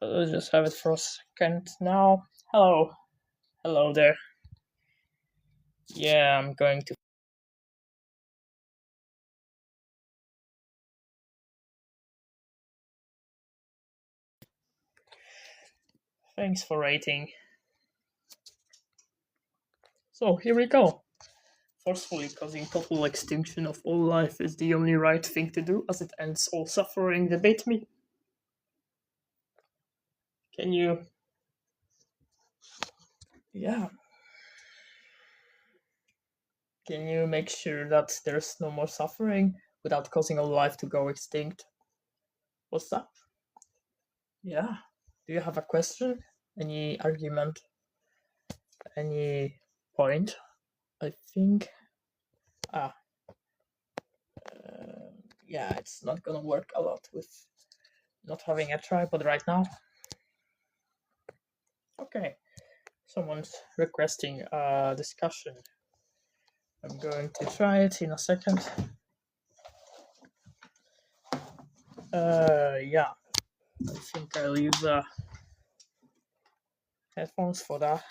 Let's just have it for a second now. Hello. Hello there. Yeah, I'm going to. Thanks for rating. So, here we go. Forcefully causing total extinction of all life is the only right thing to do as it ends all suffering. Debate me. Can you. Yeah. Can you make sure that there's no more suffering without causing all life to go extinct? What's that? Yeah. Do you have a question? Any argument? Any point? I think. Ah. Yeah, it's not gonna work a lot with not having a tripod right now. Okay. Someone's requesting a discussion. I'm going to try it in a second. Yeah. I think I'll use headphones for that.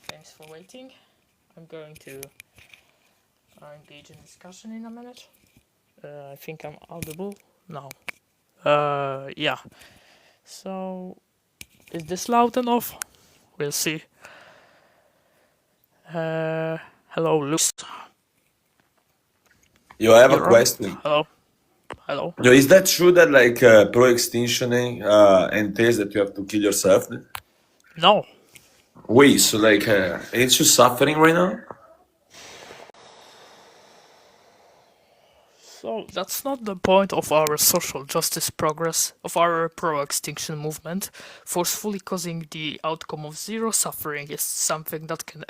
Thanks for waiting. I'm going to engage in discussion in a minute. I think I'm audible now. Yeah. So, is this loud enough? We'll see. Hello, Luke. Yo, I have a You're on. question. Hello. Hello. Yo, is that true that like pro-extinctioning entails that you have to kill yourself? No. Wait, so like ain't you suffering right now? So that's not the point of our social justice progress, of our pro-extinction movement. Forcefully causing the outcome of zero suffering is something that can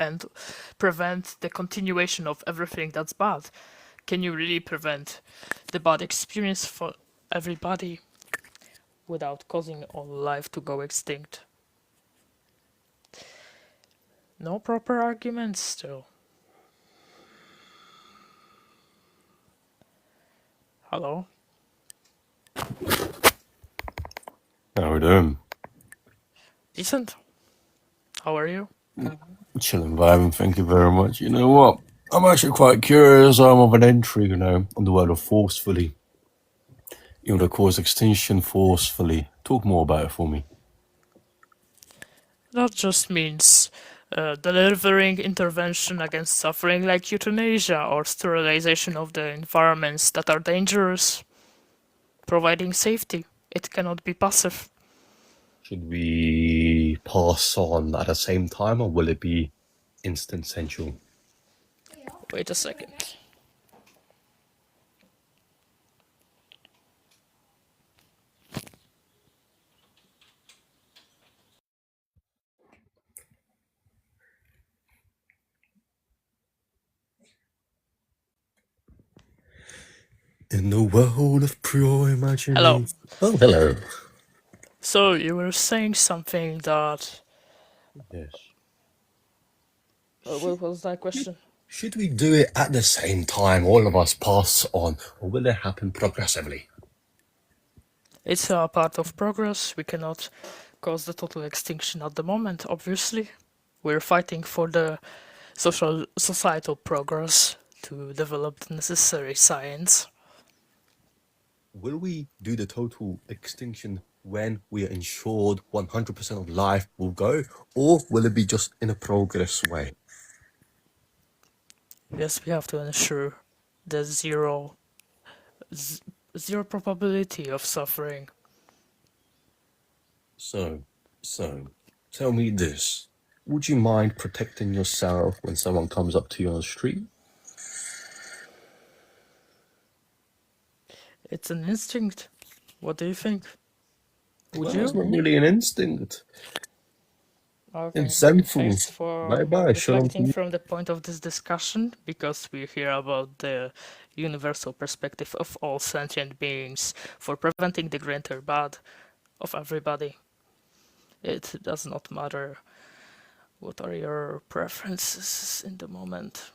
prevent the continuation of everything that's bad. Can you really prevent the bad experience for everybody without causing all life to go extinct? No proper arguments still. Hello? How we doing? Decent. How are you? Chilling vibing, thank you very much. You know what? I'm actually quite curious. I'm of an entry, on the word of forcefully. The cause extinction forcefully. Talk more about it for me. That just means delivering intervention against suffering like euthanasia or sterilization of the environments that are dangerous, providing safety. It cannot be passive. Should we pass on at the same time, or will it be instantaneous? Wait a second. In the world of pure imagination. Hello. Oh, hello. So you were saying something that. Yes. What was that question? Should we do it at the same time, all of us pass on, or will it happen progressively? It's a part of progress. We cannot cause the total extinction at the moment, obviously. We're fighting for the societal progress to develop the necessary science. Will we do the total extinction when we are ensured 100% of life will go, or will it be just in a progress way? Yes, we have to ensure the zero probability of suffering. So, tell me this. Would you mind protecting yourself when someone comes up to you on the street? It's an instinct. What do you think? Would Well, it's you? not really an instinct. Okay. It's sinful. Thanks for Bye-bye. Shalom to reflecting you. from the point of this discussion, because we hear about the universal perspective of all sentient beings for preventing the greater bad of everybody. It does not matter what are your preferences in the moment.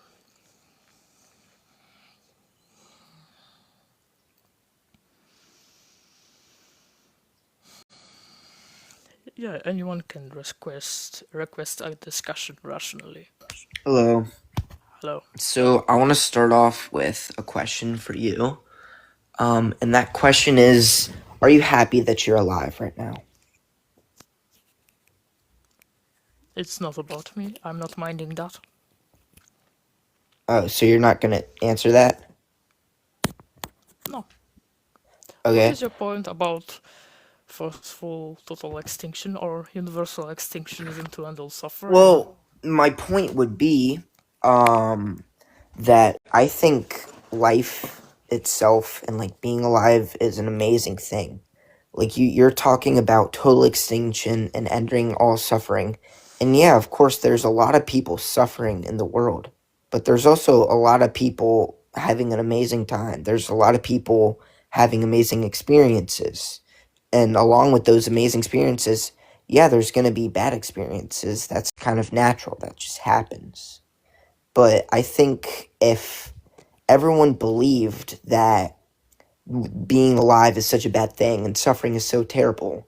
Yeah, anyone can request a discussion rationally. Hello. Hello. So I want to start off with a question for you. And that question is, are you happy that you're alive right now? It's not about me. I'm not minding that. Oh, so you're not going to answer that? No. Okay. What is your point about forceful total extinction or universal extinctionism to end all suffering? Well, my point would be that I think life itself and like being alive is an amazing thing. Like you're talking about total extinction and ending all suffering. And yeah, of course there's a lot of people suffering in the world, but there's also a lot of people having an amazing time. There's a lot of people having amazing experiences. And along with those amazing experiences, yeah, there's going to be bad experiences. That's kind of natural. That just happens. But I think if everyone believed that being alive is such a bad thing and suffering is so terrible,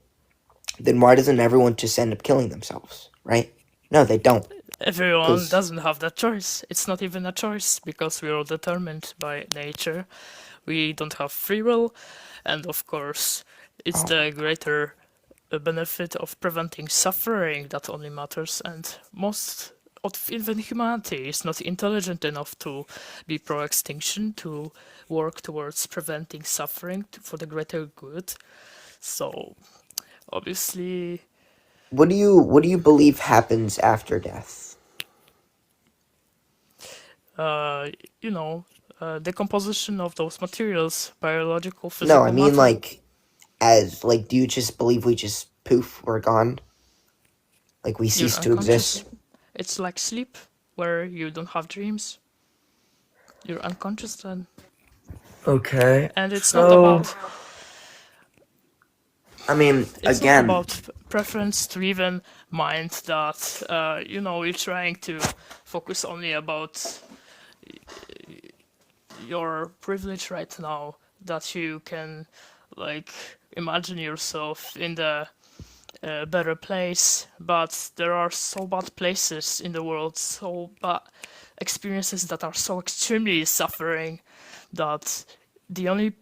then why doesn't everyone just end up killing themselves, right? No, they don't. Everyone 'Cause- doesn't have that choice. It's not even a choice because we are determined by nature. We don't have free will, and of course, it's the greater benefit of preventing suffering that only matters. And most of even humanity is not intelligent enough to be pro-extinction, to work towards preventing suffering for the greater good. So obviously, What do you believe happens after death? uh, you know, decomposition of those materials, biological, No, physical I mean matter. do you just believe we just poof, we're gone? Like we You're cease to unconscious. exist? It's like sleep, where you don't have dreams. You're unconscious then. Okay. And it's not about I mean, it's not again, about preference to even mind that you're trying to focus only about your privilege right now, that you can like imagine yourself in the better place, but there are so bad places in the world, so bad experiences that are so extremely suffering, that the only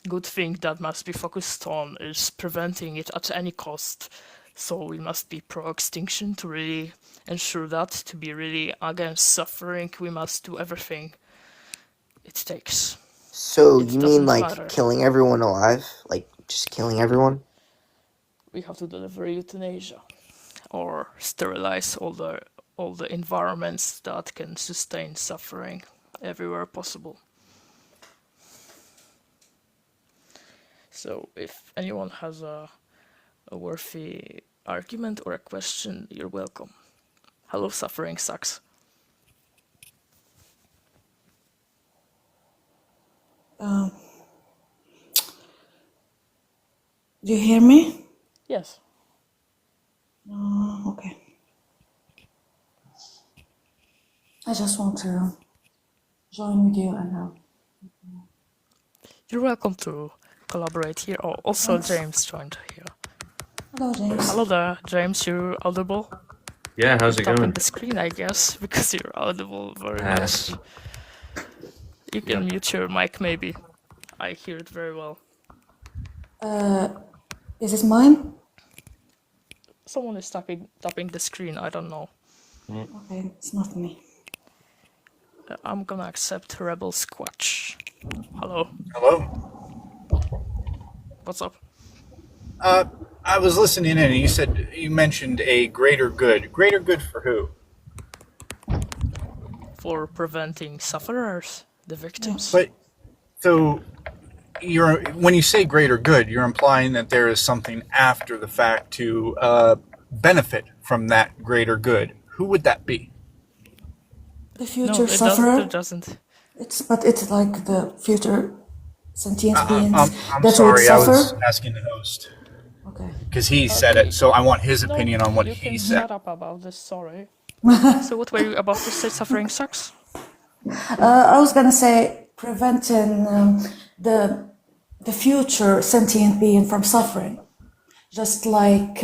good thing that must be focused on is preventing it at any cost. So we must be pro-extinction to really ensure that. To be really against suffering, we must do everything it takes. so It you mean doesn't like matter. killing everyone alive? Like just killing everyone? We have to deliver euthanasia or sterilize all the environments that can sustain suffering everywhere possible. So if anyone has a worthy argument or a question, you're welcome. Hello, suffering sucks. Do you hear me? Yes. Okay. I just want to join with you and You're welcome to collaborate here. Oh, also thanks. James joined here. Hello, James. Hello there, James, you're audible? Yeah, how's it Tapping going? the screen, I guess, because you're audible very Yes. much. You can mute your mic, maybe. I hear it very well. Is this mine? Someone is tapping the screen, I don't know. Okay, it's not me. I'm gonna accept Rebel Squatch. Hello, Hello. what's up? I was listening in, and you mentioned a greater good. Greater good for who? For preventing sufferers, the victims. But so when you say greater good, you're implying that there is something after the fact to benefit from that greater good. Who would that be? The No, future it sufferer. doesn't. It's like the future sentient beings I'm that would sorry, I was suffer. asking the host Okay. because he said it, so I want his opinion on what you he can said. shut up about this, sorry. So what were you about to say, suffering sucks? I was gonna say preventing the future sentient being from suffering. just like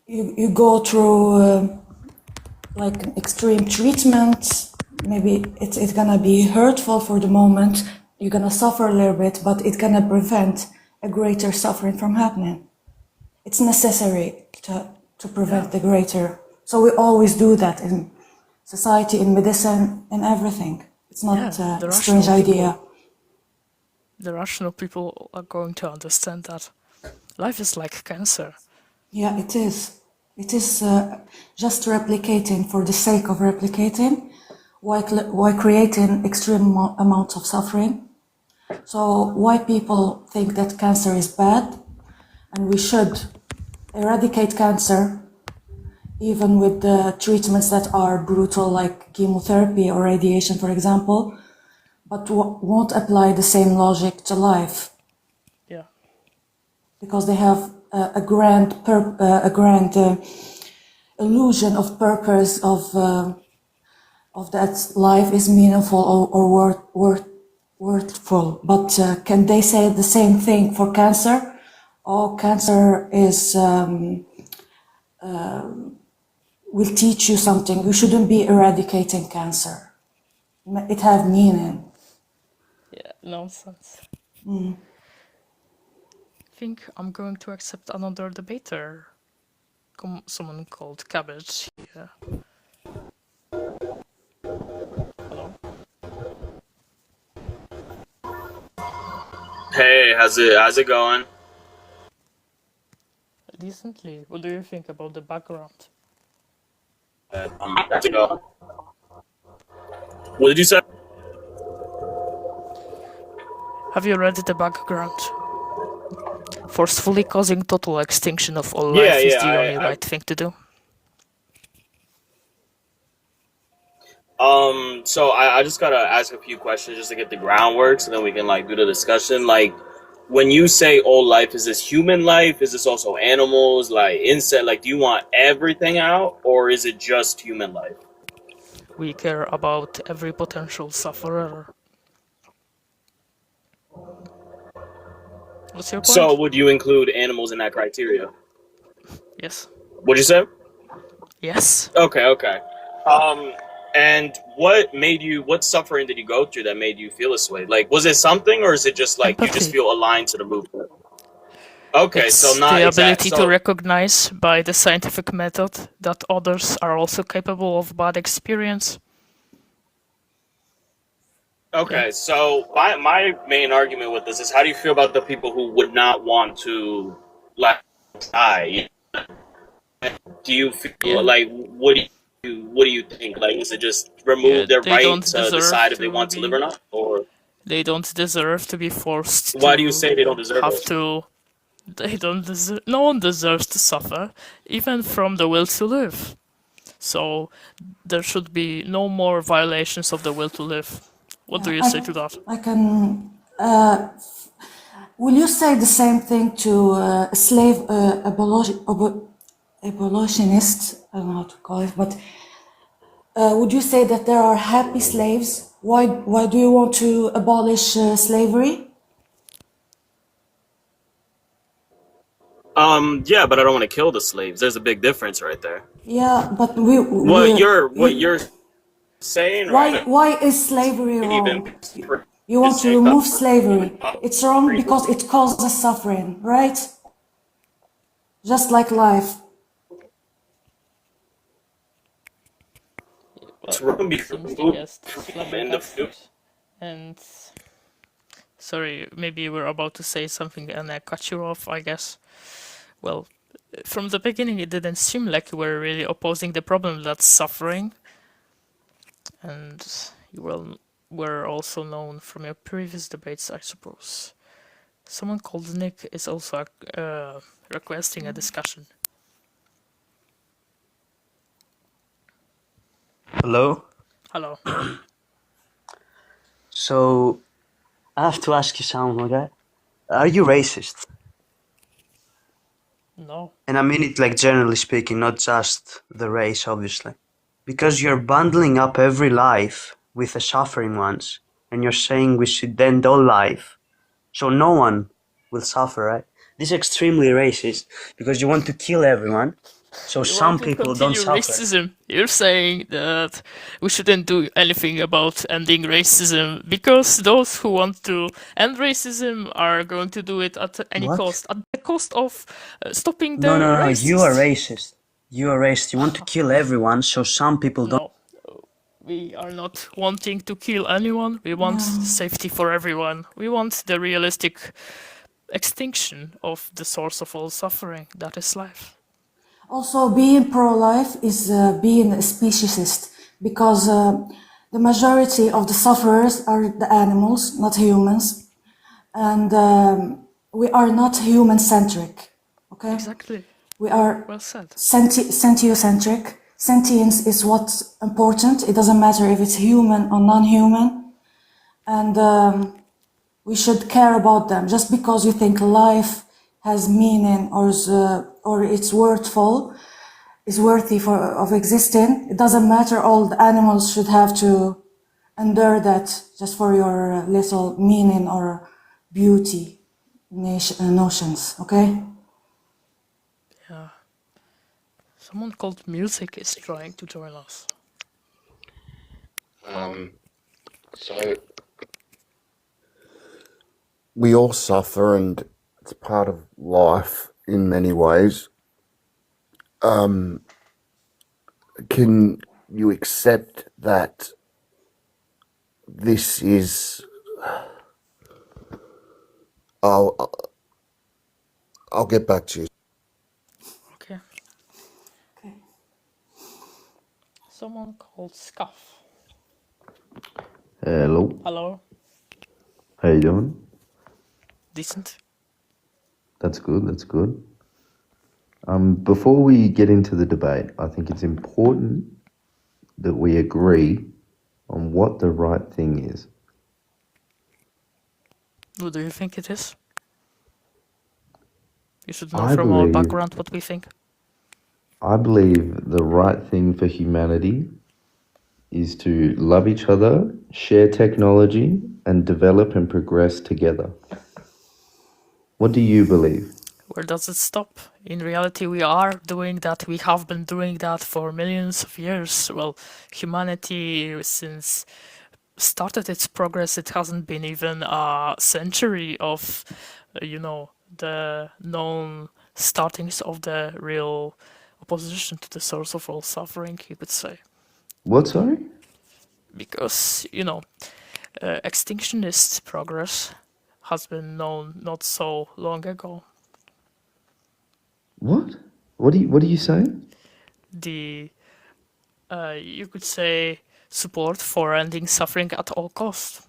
you go through like extreme treatment. Maybe it's gonna be hurtful for the moment. You're gonna suffer a little bit, but it's gonna prevent a greater suffering from happening. It's necessary to prevent the greater. So we always do that in society, in medicine, in everything. It's not a strange idea. The rational people are going to understand that life is like cancer. Yeah, it is. It is just replicating for the sake of replicating, why creating extreme amounts of suffering. So why people think that cancer is bad, and we should eradicate cancer, even with the treatments that are brutal, like chemotherapy or radiation, for example, but won't apply the same logic to life. Yeah. Because they have a grand illusion of purpose of that life is meaningful or worthful. But can they say the same thing for cancer? Oh, cancer is will teach you something. You shouldn't be eradicating cancer. It have meaning. Yeah, nonsense. I think I'm going to accept another debater. Someone called Cabbage. Yeah. Hello. Hey, how's it going? Decently. What do you think about the background? How's it go? What did you say? Have you read the background? Forcefully causing total extinction of all Yeah, life is yeah, the only right thing to do. So I just gotta ask a few questions just to get the groundwork, so then we can like do the discussion. Like, when you say all life, is this human life? Is this also animals, like insect? Like, do you want everything out, or is it just human life? We care about every potential sufferer. What's your point? So would you include animals in that criteria? Yes. What'd you say? Yes. Okay. And what suffering did you go through that made you feel this way? Like, was it something, or is it just like Empathy. you just feel aligned to the movement? Okay, It's so not the exact. ability to recognize by the scientific method that others are also capable of bad experience. Okay, so my main argument with this is, how do you feel about the people who would not want to like die? Do you feel like, what do you think? Like, is it just remove their they right don't to deserve decide if they to want to live or not? Or they don't deserve to be forced why to do you say they don't deserve have it? to. They don't deserve. No one deserves to suffer, even from the will to live. So there should be no more violations of the will to live. What do you say to that? I can. Will you say the same thing to a slave abolitionist? I don't know how to call it, but would you say that there are happy slaves? Why do you want to abolish slavery? Yeah, but I don't want to kill the slaves. There's a big difference right there. Yeah, but What you're saying, right? Why is slavery wrong? Even You want to remove slavery. It's wrong because it causes suffering, right? Just like life. It's wrong because in the food. And sorry, maybe you were about to say something and I cut you off, I guess. Well, from the beginning it didn't seem like you were really opposing the problem that's suffering. And you were also known from your previous debates, I suppose. Someone called Nick is also requesting a discussion. Hello? Hello. So, I have to ask you something, okay? Are you racist? No. And I mean it like generally speaking, not just the race, obviously. Because you're bundling up every life with the suffering ones, and you're saying we should end all life, so no one will suffer, right? This is extremely racist because you want to kill everyone, so You some want to people don't continue suffer. racism. You're saying that we shouldn't do anything about ending racism because those who want to end racism are going to do it at any What? cost, at the cost of stopping No, the no, no, you are racists. racist. You are racist. You want to kill everyone, so some people don't. No, we are not wanting to kill anyone. We want Yeah. safety for everyone. We want the realistic extinction of the source of all suffering, that is life. Also, being pro-life is being a speciesist because the majority of the sufferers are the animals, not humans, and we are not human-centric. Okay, Exactly. we are Well said. sentiocentric. Sentience is what's important. It doesn't matter if it's human or non-human, and we should care about them. Just because you think life has meaning or it's worthful, is worthy of existing, it doesn't matter. All the animals should have to endure that just for your little meaning or beauty notions. Okay. Yeah. Someone called Music is trying to join us. So we all suffer, and it's part of life in many ways. Can you accept that this is? I'll get back to you. Okay. Okay. Someone called Scuff. Hello, Hello. how you doing? Decent. That's good, that's good. Before we get into the debate, I think it's important that we agree on what the right thing is. What do you think it is? You should know I from our believe, background what we think. I believe the right thing for humanity is to love each other, share technology, and develop and progress together. What do you believe? Where does it stop? In reality, we are doing that. We have been doing that for millions of years. Well, humanity, since started its progress, it hasn't been even a century of, the known startings of the real opposition to the source of all suffering, you could say. What, sorry? Because, extinctionist progress has been known not so long ago. What? What are you saying? The you could say support for ending suffering at all costs.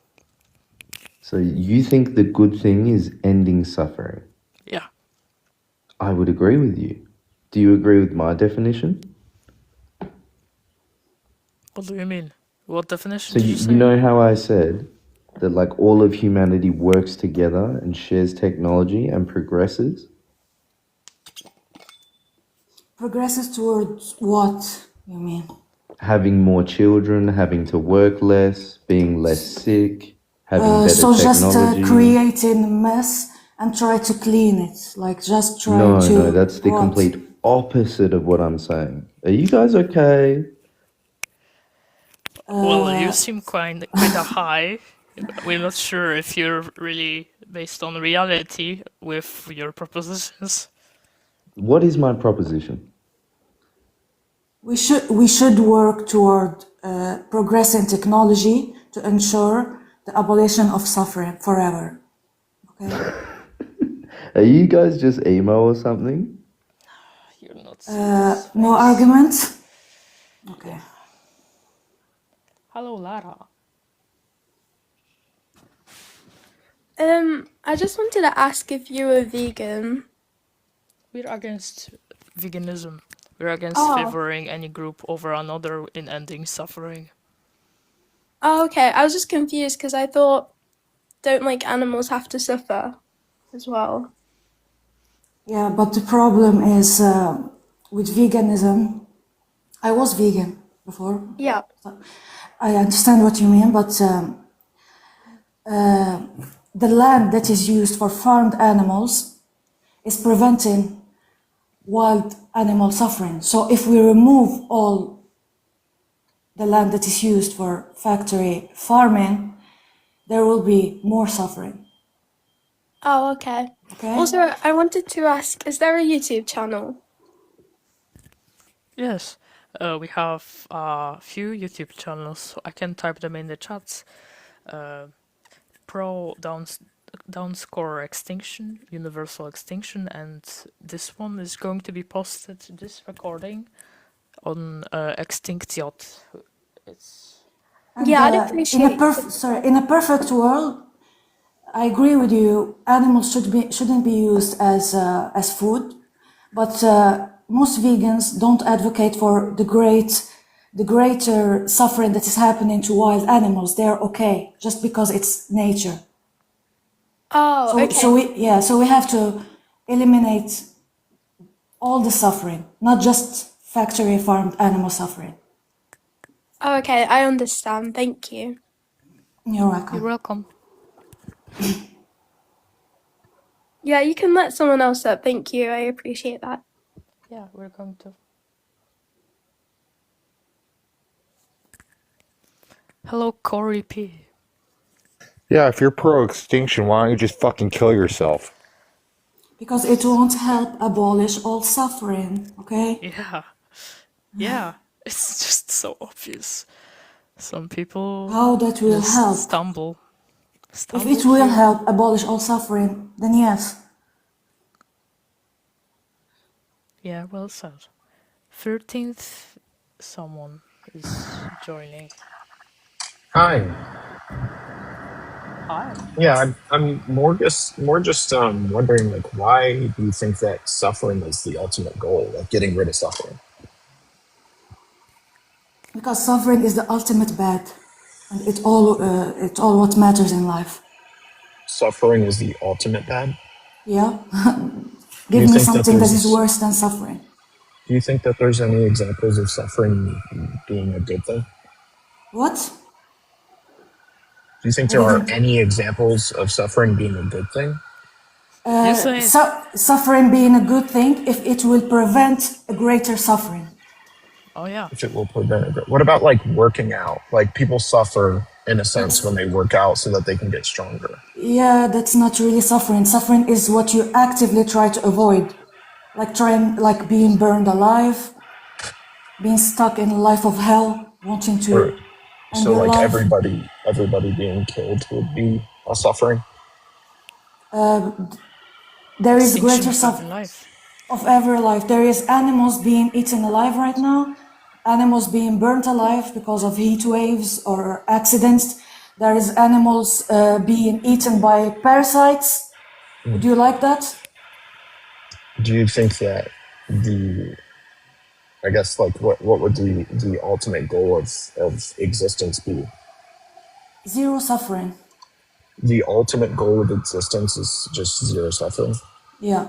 So you think the good thing is ending suffering? Yeah. I would agree with you. Do you agree with my definition? What do you mean? What definition So did you you say? know how I said that like all of humanity works together and shares technology and progresses? Progresses towards what you mean? Having more children, having to work less, being less sick, having better So just technology. creating a mess and try to clean it, like just try No, to that's the what? complete opposite of what I'm saying. Are you guys okay? Well, you seem kind of high. We're not sure if you're really based on reality with your propositions. What is my proposition? We should work toward progressing technology to ensure the abolition of suffering forever. Okay. Are you guys just emo or something? You're not. No arguments. Okay. Hello, Lara. I just wanted to ask if you were vegan. We're against veganism. We're against Oh. favoring any group over another in ending suffering. Oh, okay. I was just confused because I thought, don't like animals have to suffer as well? Yeah, but the problem is with veganism. I was vegan before. Yeah. I understand what you mean, but the land that is used for farmed animals is preventing wild animal suffering. So if we remove all the land that is used for factory farming, there will be more suffering. Oh, okay. Okay? Also, I wanted to ask, is there a YouTube channel? Yes, we have a few YouTube channels. So I can type them in the chats. Downscore Extinction, Universal Extinction, and this one is going to be posted, this recording, on Extinct Yacht. It's And Yeah, I'd in appreciate it. in a perfect world, I agree with you. Animals shouldn't be used as food, but most vegans don't advocate for the greater suffering that is happening to wild animals. They're okay just because it's nature. Oh, okay. So we have to eliminate all the suffering, not just factory farmed animal suffering. Oh, okay, I understand. Thank you. You're welcome. You're welcome. Yeah, you can let someone else up. Thank you. I appreciate that. Yeah, we're going to. Hello, Corey P. Yeah, if you're pro-extinction, why don't you just fucking kill yourself? Because it won't help abolish all suffering, okay? Yeah. Yeah. It's just so obvious. Some people How that will just help. stumble. If it will help abolish all suffering, then yes. Yeah, well said. 13th, someone is joining. Hi. Hi. Yeah, I'm more just wondering, like, why do you think that suffering is the ultimate goal, like getting rid of suffering? Because suffering is the ultimate bad, and it's all what matters in life. Suffering is the ultimate bad? Yeah? Do Give you me think that something that is worse than suffering. do you think that there's any examples of suffering being a good thing? What? Do you think there are any examples of suffering being a good thing? Suffering being a good thing if it will prevent a greater suffering. Oh yeah. If it will prevent it. What about like working out? Like people suffer in a sense when they work out so that they can get stronger. Yeah, that's not really suffering. Suffering is what you actively try to avoid. Like being burned alive, being stuck in a life of hell, wanting to end So your like life. everybody being killed would be a suffering? There is greater of every life. Of every life. There is animals being eaten alive right now, animals being burnt alive because of heat waves or accidents. There is animals being eaten by parasites. Would you like that? Do you think that I guess like what would the ultimate goal of existence be? Zero suffering. The ultimate goal of existence is just zero suffering? Yeah.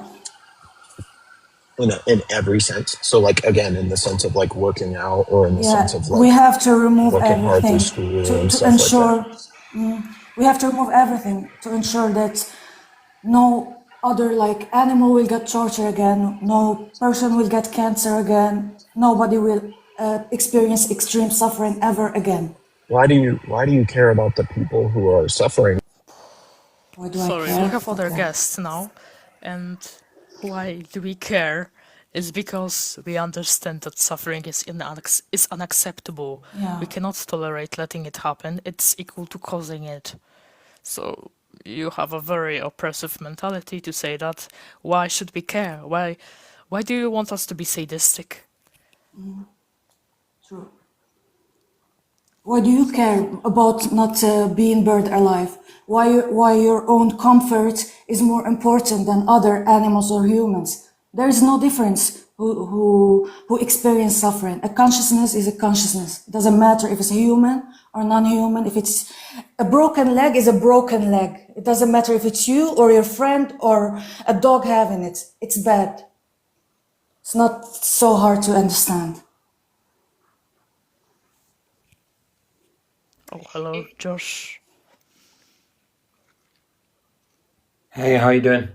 In every sense. So like again, in the sense of like working out, or in the sense of like we have to remove working hard everything through school and to stuff ensure. like that. We have to remove everything to ensure that no other like animal will get tortured again, no person will get cancer again, nobody will experience extreme suffering ever again. Why do you care about the people who are suffering? Why do Sorry, I care? we have other Okay. guests now, and why do we care is because we understand that suffering is unacceptable. Yeah. We cannot tolerate letting it happen. It's equal to causing it. So you have a very oppressive mentality to say that. Why should we care? Why do you want us to be sadistic? True. Why do you care about not being burned alive? Why your own comfort is more important than other animals or humans? There is no difference who experience suffering. A consciousness is a consciousness. It doesn't matter if it's human or non-human. If it's a broken leg is a broken leg. It doesn't matter if it's you or your friend or a dog having it. It's bad. It's not so hard to understand. Oh, hello, Josh. Hey, how you doing?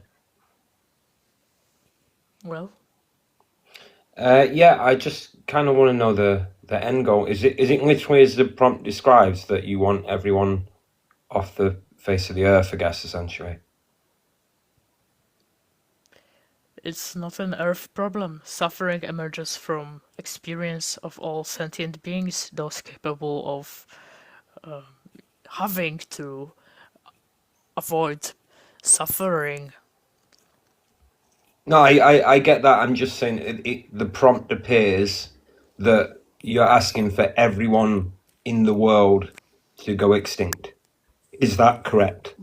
Well, Yeah, I just kind of want to know the end goal. Is it literally as the prompt describes that you want everyone off the face of the earth, I guess, essentially? it's not an Earth problem. Suffering emerges from experience of all sentient beings, those capable of having to avoid suffering. No, I get that. I'm just saying the prompt appears that you're asking for everyone in the world to go extinct. Is that correct?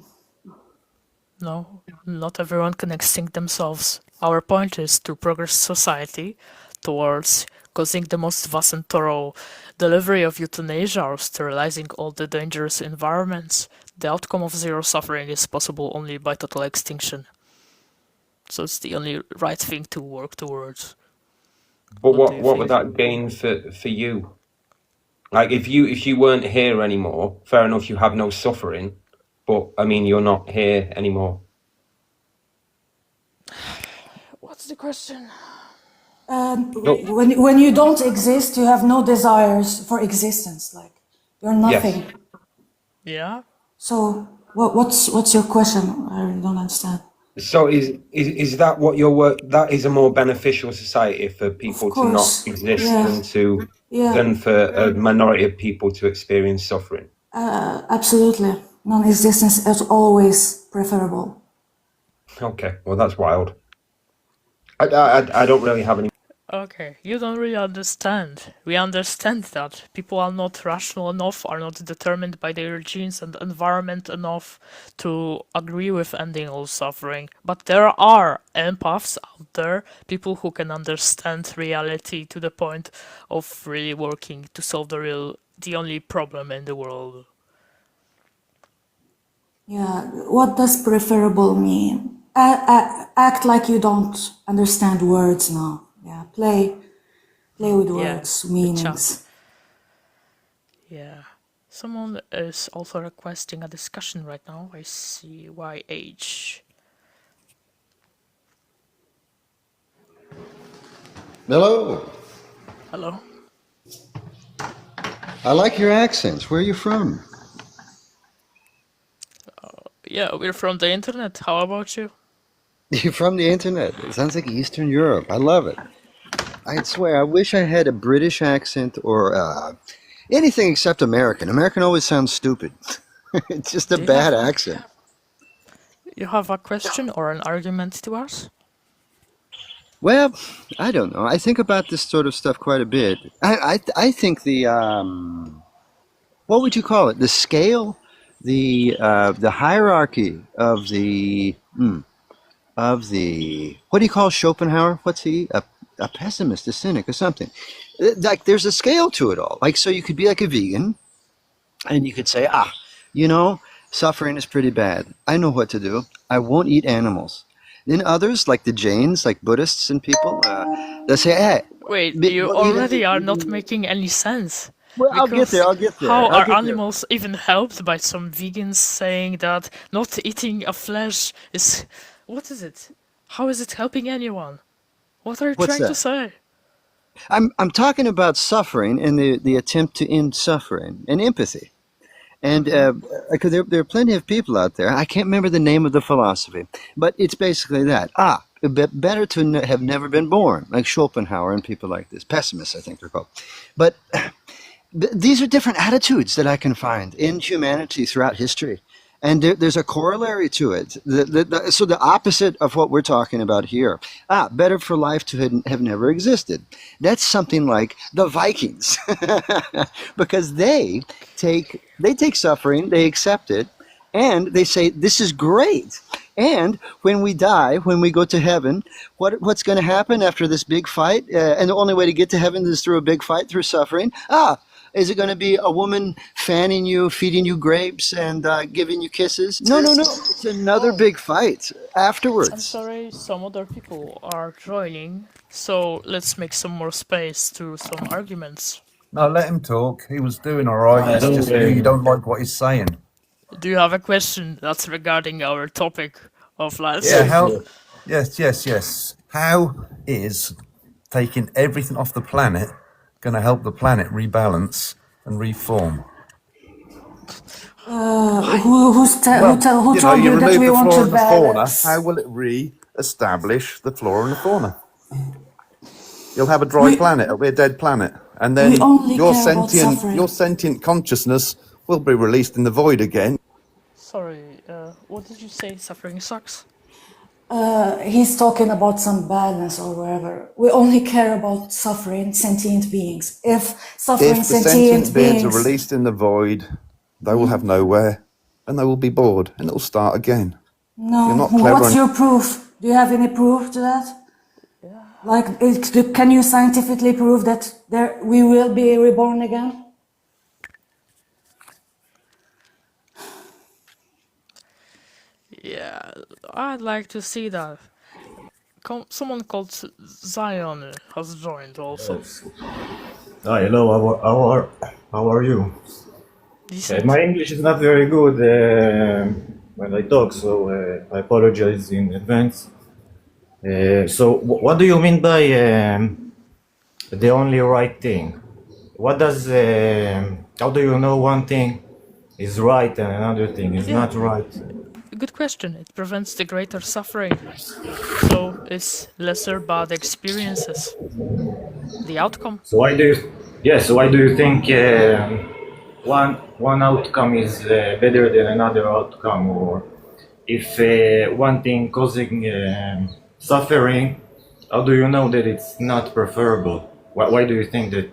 No, not everyone can extinct themselves. Our point is to progress society towards causing the most vast and thorough delivery of euthanasia or sterilizing all the dangerous environments. The outcome of zero suffering is possible only by total extinction. So it's the only right thing to work towards. But What do you what would think? that gain for you? Like if you weren't here anymore, fair enough, you have no suffering, but I mean you're not here anymore. What's the question? No, When you don't exist, you have no desires for existence. Like you're nothing. yes. Yeah? So what's your question? I really don't understand. So is that what your work? That is a more beneficial society for Of people to not course, exist yeah, yeah, than for a minority of people to experience suffering. absolutely. Non-existence is always preferable. Okay, well that's wild. I don't really have any. Okay, you don't really understand. We understand that people are not rational enough, are not determined by their genes and environment enough to agree with ending all suffering. But there are empaths out there, people who can understand reality to the point of really working to solve the only problem in the world. Yeah, what does preferable mean? Act like you don't understand words now. Yeah, play with Yeah, words, the chat. meanings. Yeah. Someone is also requesting a discussion right now. I see YH. Hello. Hello. I like your accents. Where are you from? Yeah, we're from the internet. How about you? You're from the internet. It sounds like Eastern Europe. I love it. I swear, I wish I had a British accent or anything except American. American always sounds stupid. It's just a Do bad accent. you have a question or an argument to us? Well, I don't know. I think about this sort of stuff quite a bit. I think what would you call it? The scale, the hierarchy of the what do you call Schopenhauer? What's he? A pessimist, a cynic, or something. Like there's a scale to it all. Like so, you could be like a vegan, and you could say, suffering is pretty bad. I know what to do. I won't eat animals. Then others, like the Jains, like Buddhists and people, they'll say, hey, Wait, you already are not making any sense. Well, I'll get there. Because I'll get there. how I'll are get there. animals even helped by some vegans saying that not eating a flesh is... What is it? How is it helping anyone? What are you What's trying to that? say? I'm talking about suffering and the attempt to end suffering and empathy. And because there are plenty of people out there. I can't remember the name of the philosophy, but it's basically that. Better to have never been born, like Schopenhauer and people like this. Pessimists, I think they're called. But these are different attitudes that I can find in humanity throughout history. And there's a corollary to it. So the opposite of what we're talking about here. Better for life to have never existed. That's something like the Vikings, because they take suffering, they accept it, and they say this is great. And when we die, when we go to heaven, what's going to happen after this big fight? And the only way to get to heaven is through a big fight, through suffering. Is it going to be a woman fanning you, feeding you grapes, and giving you kisses? No. It's another big fight I'm afterwards. sorry, some other people are joining, so let's make some more space to some arguments. No, let him talk. He was doing all right. It's just you don't like what he's saying. Do you have a question that's regarding our topic of life. Yeah, how? Yes. How is taking everything off the planet going to help the planet rebalance and reform? Who told you that we want to and the fauna. balance? How will it re-establish the flora and the fauna? You'll have a dry planet. It'll be a dead planet, and then we only your care about suffering. sentient consciousness will be released in the void again. Sorry, what did you say? Suffering sucks? He's talking about some balance or wherever. We only care about suffering sentient beings. If suffering If the sentient beings are beings, released in the void, they will have nowhere, and they will be bored, and it'll start again. no. You're not clever What's en- your proof? Do you have any proof to that? Like, can you scientifically prove that we will be reborn again? Yeah, I'd like to see that. Someone called Zion has joined also. Hi, hello, how are you? Decent. My English is not very good when I talk, so I apologize in advance. So, what do you mean by the only right thing? What does, how do you know one thing is right and another thing is not right? Good question. It prevents the greater suffering. So it's lesser bad experiences. The outcome. So why do you think one outcome is better than another outcome, or if one thing causing suffering, how do you know that it's not preferable? Why do you think that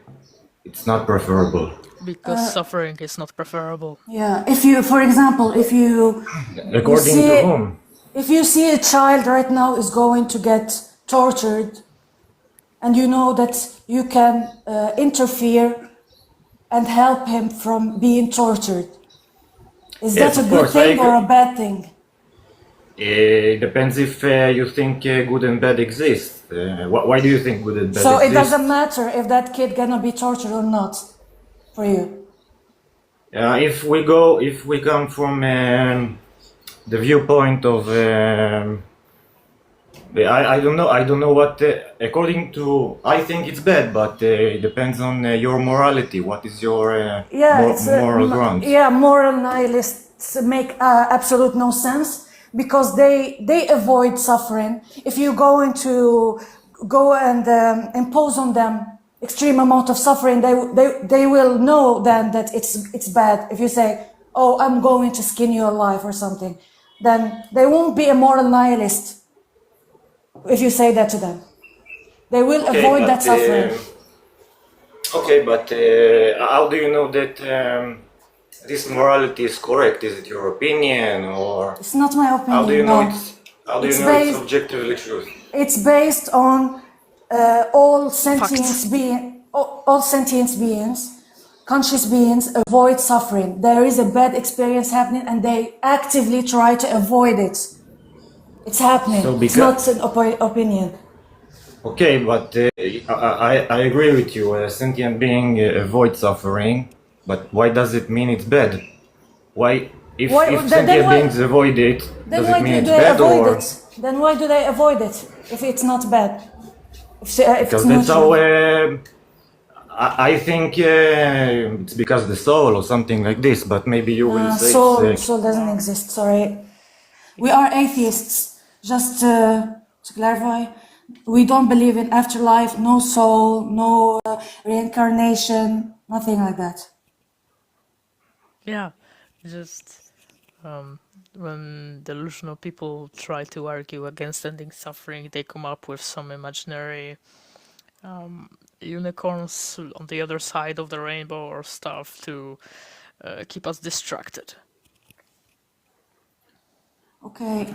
it's not preferable? Because suffering is not preferable. Yeah, if you, for example, if you According to whom? If you see a child right now is going to get tortured, and you know that you can interfere and help him from being tortured, is Yes, that a of good course, thing or a bad thing? It depends if you think good and bad exist. Why do you think good and bad So exist? it doesn't matter if that kid gonna be tortured or not, for you. If we come from the viewpoint of I don't know what according to I think it's bad, but it depends on your morality. What is your moral ground? Yeah, moral nihilists make absolute no sense because they avoid suffering. If you're going to go and impose on them extreme amount of suffering, they will know then that it's bad. If you say, "Oh, I'm going to skin you alive" or something, then they won't be a moral nihilist. If you say that to them, they will avoid that suffering. Okay, but how do you know that this morality is correct? Is it your opinion, or It's not my opinion. how do you know no. it's objectively true? It's based on all sentient beings, conscious beings avoid suffering. There is a bad experience happening, and they actively try to avoid it. It's happening. So it's not an opinion. Okay, but I agree with you. A sentient being avoids suffering, but why does it mean it's bad? Why, if sentient beings avoid it, does it mean it's bad or? Then why do they avoid it if it's not bad? Because that's how I think it's because the soul or something like this. But maybe you will say soul doesn't exist. Sorry, we are atheists. Just to clarify, we don't believe in afterlife, no soul, no reincarnation, nothing like that. Yeah, just when delusional people try to argue against ending suffering, they come up with some imaginary unicorns on the other side of the rainbow or stuff to keep us distracted. Okay.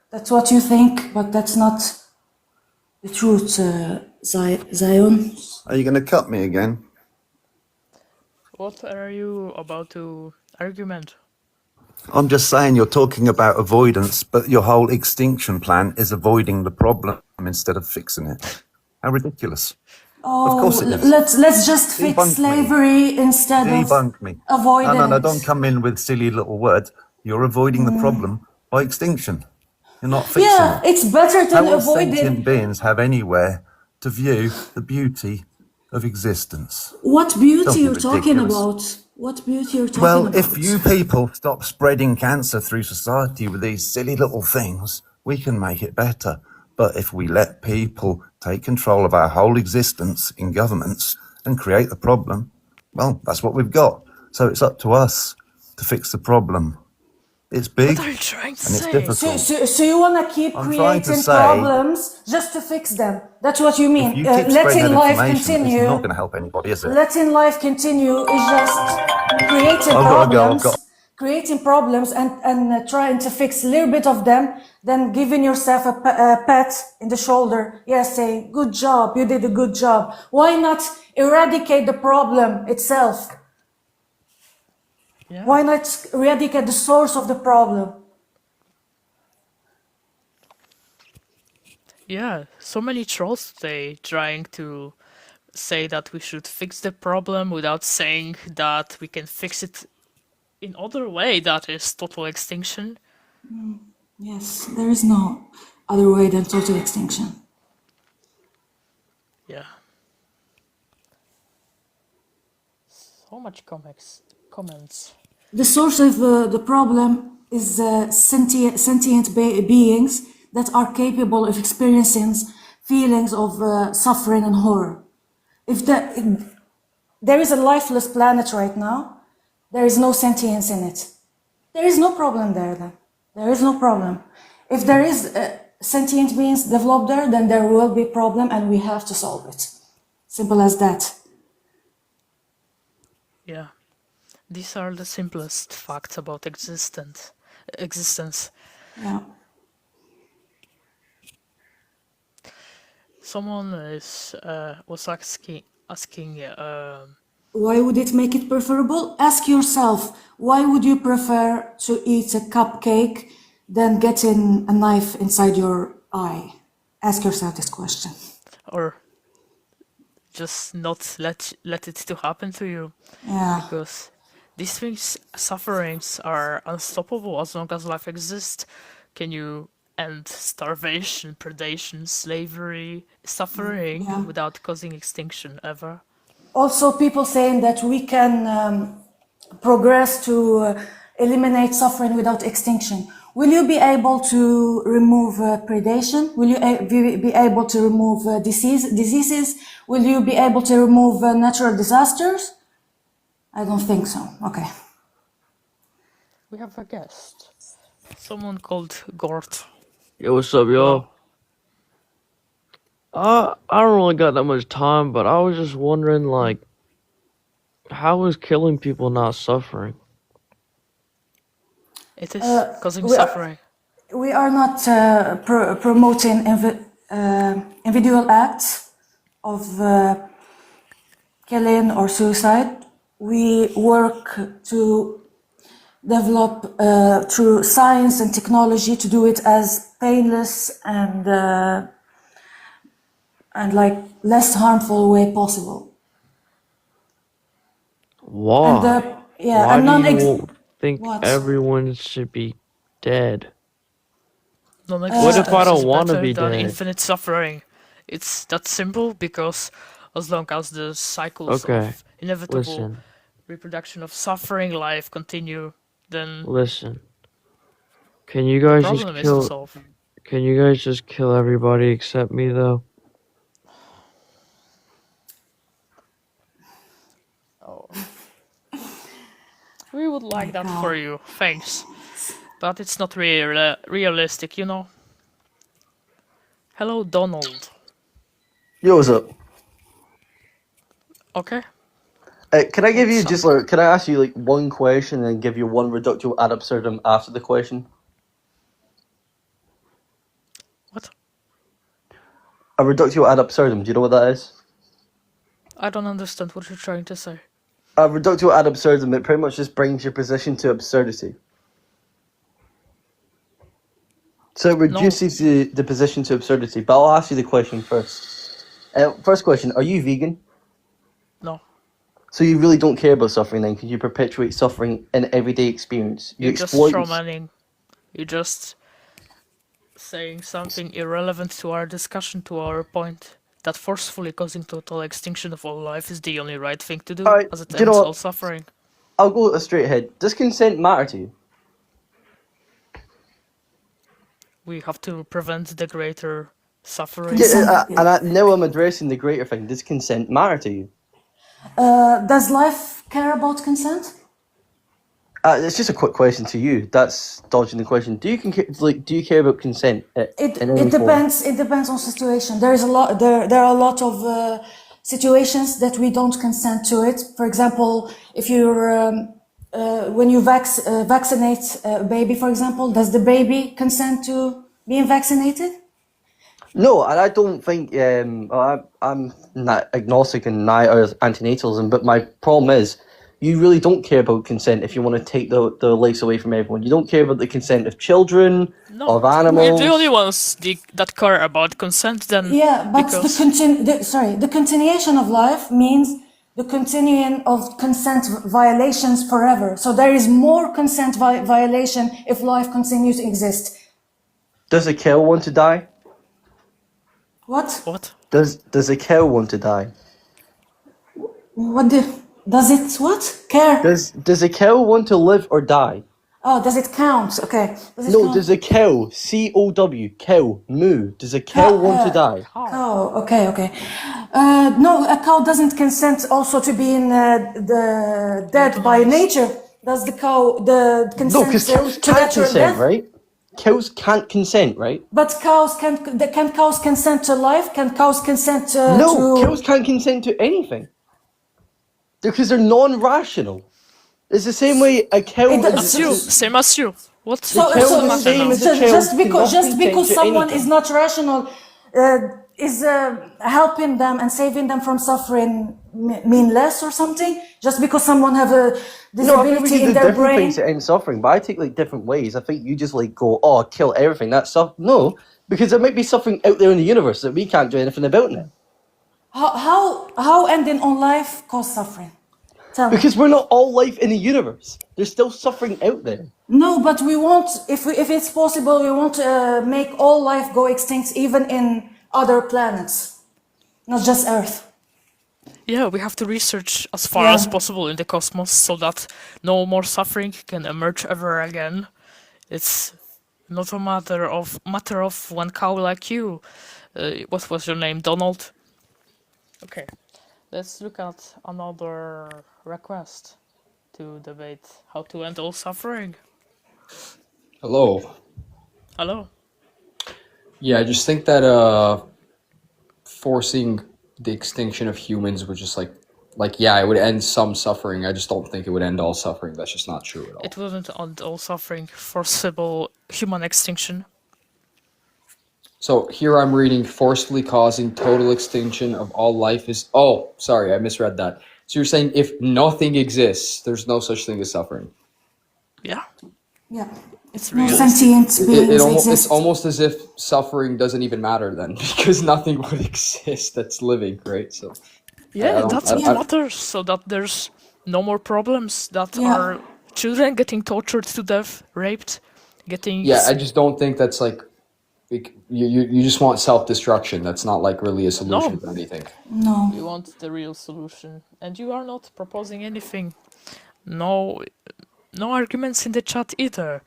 That's what you think, but that's not the truth, Zion. Are you going to cut me again? What are you about to argument? I'm just saying you're talking about avoidance, but your whole extinction plan is avoiding the problem instead of fixing it. How ridiculous. Oh, of course it is. Let's just fix slavery instead Debunk of me. avoiding No, it. don't come in with silly little words. You're avoiding the problem by extinction. You're not fixing Yeah, it. it's better How than will sentient avoiding. beings have anywhere to view the beauty of existence? What beauty Don't be you're talking ridiculous. about? What beauty you're talking Well, if about? you people stop spreading cancer through society with these silly little things, we can make it better. But if we let people take control of our whole existence in governments and create the problem, well, that's what we've got. So it's up to us to fix the problem. It's big What are you trying to and it's say? difficult. So you want to keep I'm trying to creating say, problems just to fix them? That's what you mean? if you keep spreading Letting that life information, it's continue. not going to help anybody, is it? Letting life continue is just creating I've got to go. problems, and trying to fix a little bit of them, then giving yourself a pat in the shoulder. Yes, saying, good job, you did a good job. Why not eradicate the problem itself? Yeah. Why not eradicate the source of the problem? Yeah, so many trolls today trying to say that we should fix the problem without saying that we can fix it in other way, that is total extinction. Yes, there is no other way than total extinction. Yeah. So much comments. The source of the problem is sentient beings that are capable of experiencing feelings of suffering and horror. If there is a lifeless planet right now, there is no sentience in it. There is no problem there then. There is no problem. If there is sentient beings developed there, then there will be a problem and we have to solve it. Simple as that. Yeah. These are the simplest facts about existence. Yeah. Someone was asking. Why would it make it preferable? Ask yourself, why would you prefer to eat a cupcake than getting a knife inside your eye? Ask yourself this question. Or just not let it to happen to you. Yeah. Because these things, sufferings, are unstoppable as long as life exists. Can you end starvation, predation, slavery, suffering without causing extinction ever? Also, people saying that we can progress to eliminate suffering without extinction. Will you be able to remove predation? Will you be able to remove diseases? Will you be able to remove natural disasters? I don't think so. Okay. We have a guest. Someone called Gort. Yo, what's up, y'all? I don't really got that much time, but I was just wondering, like, how is killing people not suffering? It is causing suffering. We are not promoting individual acts of killing or suicide. We work to develop through science and technology to do it as painless and like less harmful way possible. Why? And Why do you think everyone should be dead? What if I don't want to be than dead? infinite suffering. It's that simple, because as long as the cycles of inevitable reproduction of suffering life continue, then listen. Can you guys the just problem kill? is to solve. Can you guys just kill everybody except me, though? Oh. We would like that for you, thanks. But it's not realistic, you know. Hello, Donald. Yo, what's up? Okay. Can I give you just like, can I ask you like one question and give you one reductio ad absurdum after the question? What? A reductio ad absurdum, do you know what that is? I don't understand what you're trying to say. A reductio ad absurdum, it pretty much just brings your position to absurdity. So it reduces the position to absurdity, but I'll ask you the question first. First question, are you vegan? No. So you really don't care about suffering then, because you perpetuate suffering in everyday experience. You're just strawmanning You're just saying something irrelevant to our discussion, to our point, that forcefully causing total extinction of all life is the only right thing to do, Alright, as it do you know ends what? all suffering. I'll go straight ahead. Does consent matter to you? We have to prevent the greater suffering. Now I'm addressing the greater thing. Does consent matter to you? Does life care about consent? It's just a quick question to you. That's dodging the question. Do you care about consent in any It form? depends. It depends on situation. There is a lot. There are a lot of situations that we don't consent to it. For example, if you're when you vaccinate a baby, for example, does the baby consent to being vaccinated? No, and I don't think I'm not agnostic and neither is antinatalism, but my problem is you really don't care about consent if you want to take the lives away from everyone. You don't care about the consent of children, of We're animals. the only ones that care about consent then. Yeah, but because the continuation of life means the continuing of consent violations forever. So there is more consent violation if life continues to exist. Does a cow want to die? What? Does a cow want to die? Does it what? Care? Does a cow want to live or die? Oh, does it count? Okay. Does it No, count? does a cow, C-O-W, cow, moo, does a cow want to die? Cow. Okay. No, a cow doesn't consent also to being dead by nature. Does the cow consent No, because cows to can't natural consent, death? right? Cows can't consent, right? But can cows consent to life? Can cows consent No, to? cows can't consent to anything. Because they're non-rational. It's the same way a cow... Same as you. What? Just because someone is not rational, is helping them and saving them from suffering mean less or something? Just because someone have a disability in their brain? things to end suffering, but I take different ways. I think you just go, oh, kill everything. That's stuff. No, because there might be suffering out there in the universe that we can't do anything about now. How ending on life cause suffering? Tell me. Because we're not all life in the universe. There's still suffering out there. No, but we want, if it's possible, we want to make all life go extinct, even in other planets, not just Earth. Yeah, we have to research as far as possible in the cosmos so that no more suffering can emerge ever again. It's not a matter of one cow like you. What was your name, Donald? Okay, let's look at another request to debate how to end all suffering. Hello. Hello. Yeah, I just think that forcing the extinction of humans would just yeah, it would end some suffering. I just don't think it would end all suffering. That's just not true at all. It wouldn't end all suffering. Forcible human extinction. So here I'm reading forcefully causing total extinction of all life is... Oh, sorry, I misread that. So you're saying if nothing exists, there's no such thing as suffering. Yeah. Yeah. It's no real. sentient beings exist. It's almost as if suffering doesn't even matter then, because nothing would exist that's living, right? So yeah, that's what matters. So that there's no more problems that are children getting tortured to death, raped, getting. Yeah, I just don't think that's you just want self-destruction. That's not really a solution to anything. No. We want the real solution, and you are not proposing anything. No arguments in the chat either.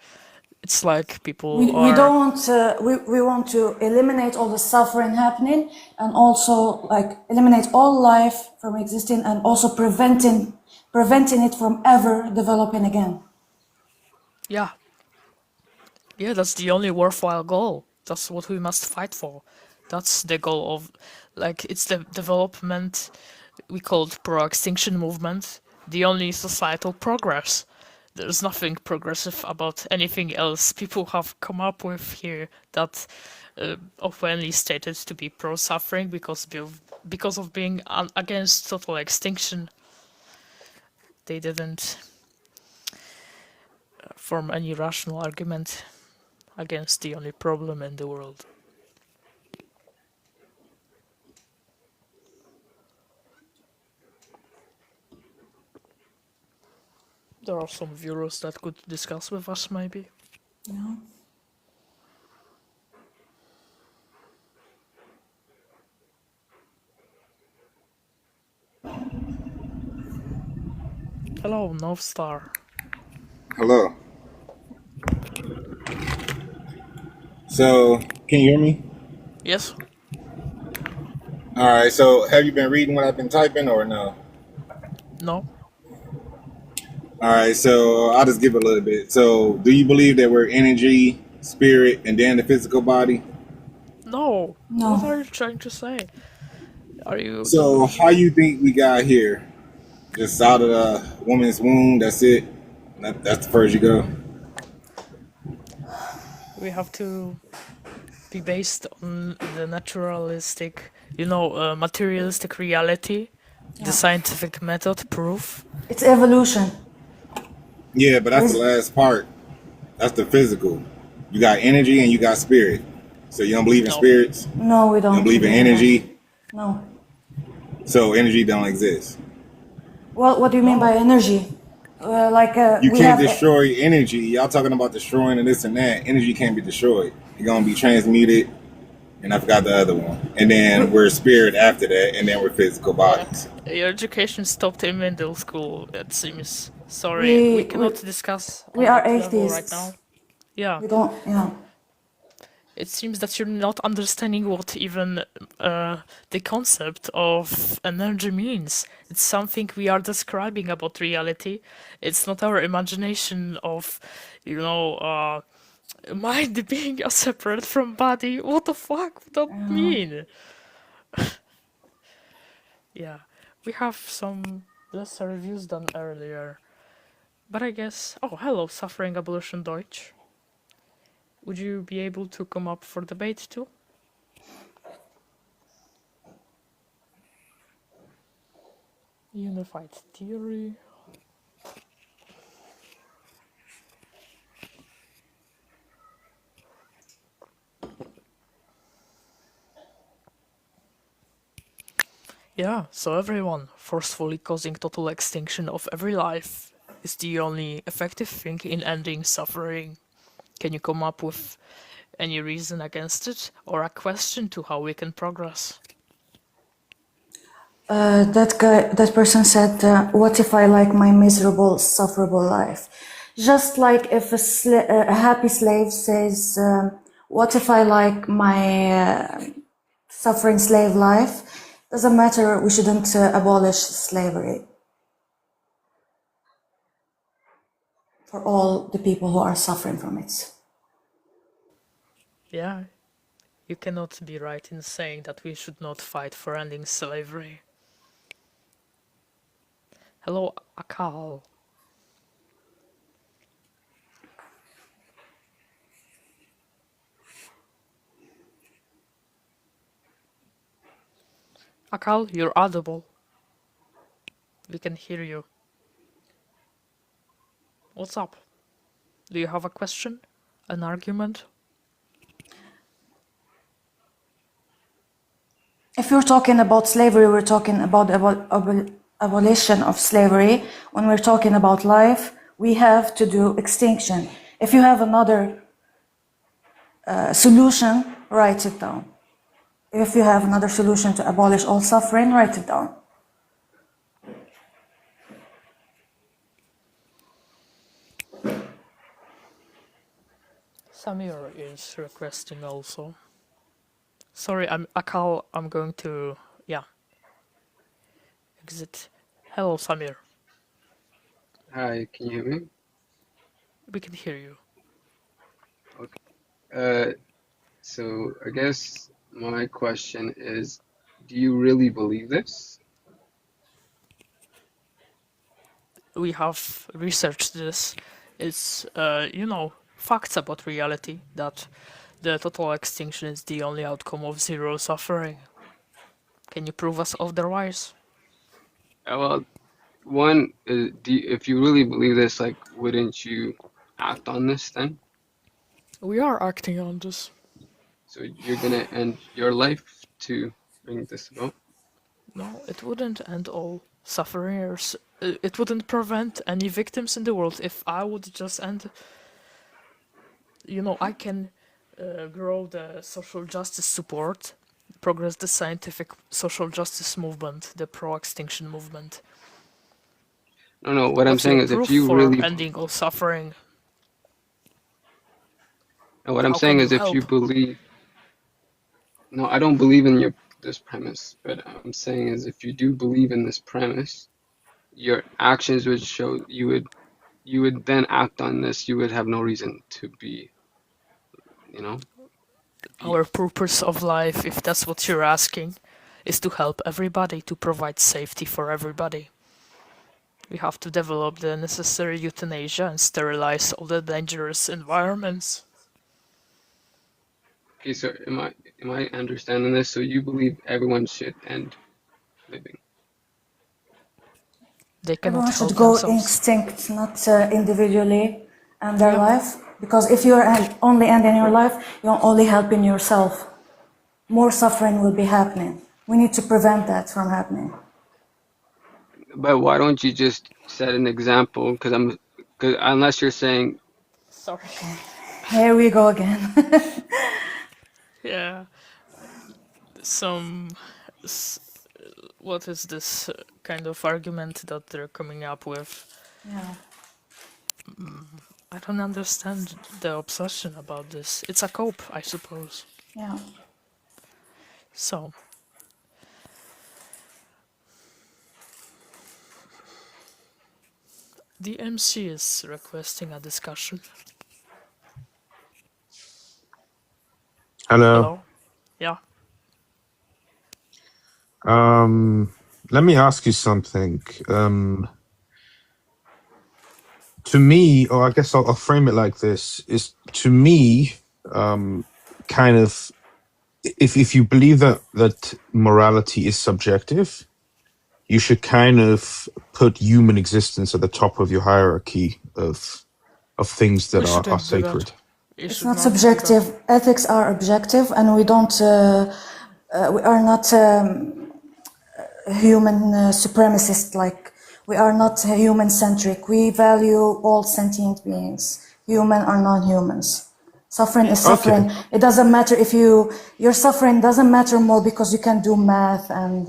It's like people we don't want we want to eliminate all the suffering happening, and also eliminate all life from existing, and also preventing it from ever developing again. Yeah, that's the only worthwhile goal. That's what we must fight for. That's the goal of it's the development we called pro-extinction movement, the only societal progress. There's nothing progressive about anything else people have come up with here that openly stated to be pro-suffering because of being against total extinction. They didn't form any rational argument against the only problem in the world. There are some viewers that could discuss with us, maybe. Yeah. Hello, North Star. Hello. So, can you hear me? Yes? All right. So, have you been reading what I've been typing or no? No? All right. So, I'll just give a little bit. So, do you believe that we're energy, spirit, and then the physical body? No! What No. are you trying to say? Are you So, how delusional? you think we got here? Just out of the woman's womb? That's it? That's the first you go? We have to be based on the naturalistic, materialistic reality, the Yeah. scientific method, proof. It's evolution. Yeah, but that's the There's last part. That's the physical. You got energy and you got spirit. So, you don't believe in No. spirits? no, we You don't don't believe in believe in that. energy? No. So, energy don't exist. Well, what do you mean by No. energy? You We can't have. destroy energy. Y'all talking about destroying and this and that. Energy can't be destroyed. It's gonna be transmuted, and I forgot the other one. And then we're spirit after that, and then we're physical Yeah. bodies. Your education stopped in middle school, it seems. Sorry, we We we cannot discuss we on are that level right atheists. now. Yeah. We don't. Yeah. It seems that you're not understanding what even the concept of energy means. It's something we are describing about reality. It's not our imagination of, mind being a separate from body. What the fuck would that mean? Yeah, we have some lesser reviews than earlier. But I guess. Oh, hello, Suffering Abolition Deutsch. Would you be able to come up for debate too? Unified theory. Yeah, so everyone forcefully causing total extinction of every life is the only effective thing in ending suffering. Can you come up with any reason against it or a question to how we can progress? That person said, "What if I like my miserable, sufferable life?" Just like if a happy slave says, "What if I like my suffering slave life?" Doesn't matter. We shouldn't abolish slavery for all the people who are suffering from it. Yeah, you cannot be right in saying that we should not fight for ending slavery. Hello, Akal. Akal, you're audible. We can hear you. What's up? Do you have a question? An argument? If you're talking about slavery, we're talking about the abolition of slavery. When we're talking about life, we have to do extinction. If you have another solution, write it down. If you have another solution to abolish all suffering, write it down. Samir is requesting also. Sorry, Akal. I'm going to exit. Hello, Samir. Hi, can you hear me? We can hear you. Okay. So I guess my question is, do you really believe this? We have researched this. It's facts about reality that the total extinction is the only outcome of zero suffering. Can you prove us otherwise? Well, one, if you really believe this, like, wouldn't you act on this then? We are acting on this. So you're gonna end your life to bring this about? No, it wouldn't end all sufferers. It wouldn't prevent any victims in the world if I would just end. I can grow the social justice support, progress the scientific social justice movement, the pro-extinction movement. No. What I'm What's your saying is, if proof you for really, ending all suffering? no, what I'm How can saying you is, if you help? believe, no, I don't believe in this premise. But I'm saying is, if you do believe in this premise, your actions would show you would then act on this. You would have no reason to be, you know, Our purpose of life, if that's what you're asking, is to help everybody, to provide safety for everybody. We have to develop the necessary euthanasia and sterilize all the dangerous environments. Okay, so am I understanding this? So you believe everyone should end living? They cannot Everyone should help go themselves. extinct, not individually and their Yeah. life. Because if you're only ending your life, you're only helping yourself. More suffering will be happening. We need to prevent that from happening. But why don't you just set an example? Because unless you're saying, Sorry. Here we go again. Yeah. What is this kind of argument that they're coming up with? Yeah. I don't understand the obsession about this. It's a cope, I suppose. Yeah. So, the MC is requesting a discussion. Hello. Hello? Yeah. Let me ask you something. To me, or I guess I'll frame it like this: is to me, kind of, if you believe that morality is subjective, you should kind of put human existence at the top of your hierarchy of things that We are shouldn't do that. sacred. It's not subjective. Ethics are objective, and we don't. We are not human supremacist. Like we are not human centric. We value all sentient beings, human or non-humans. Suffering is suffering. Okay. It doesn't matter if your suffering doesn't matter more because you can do math and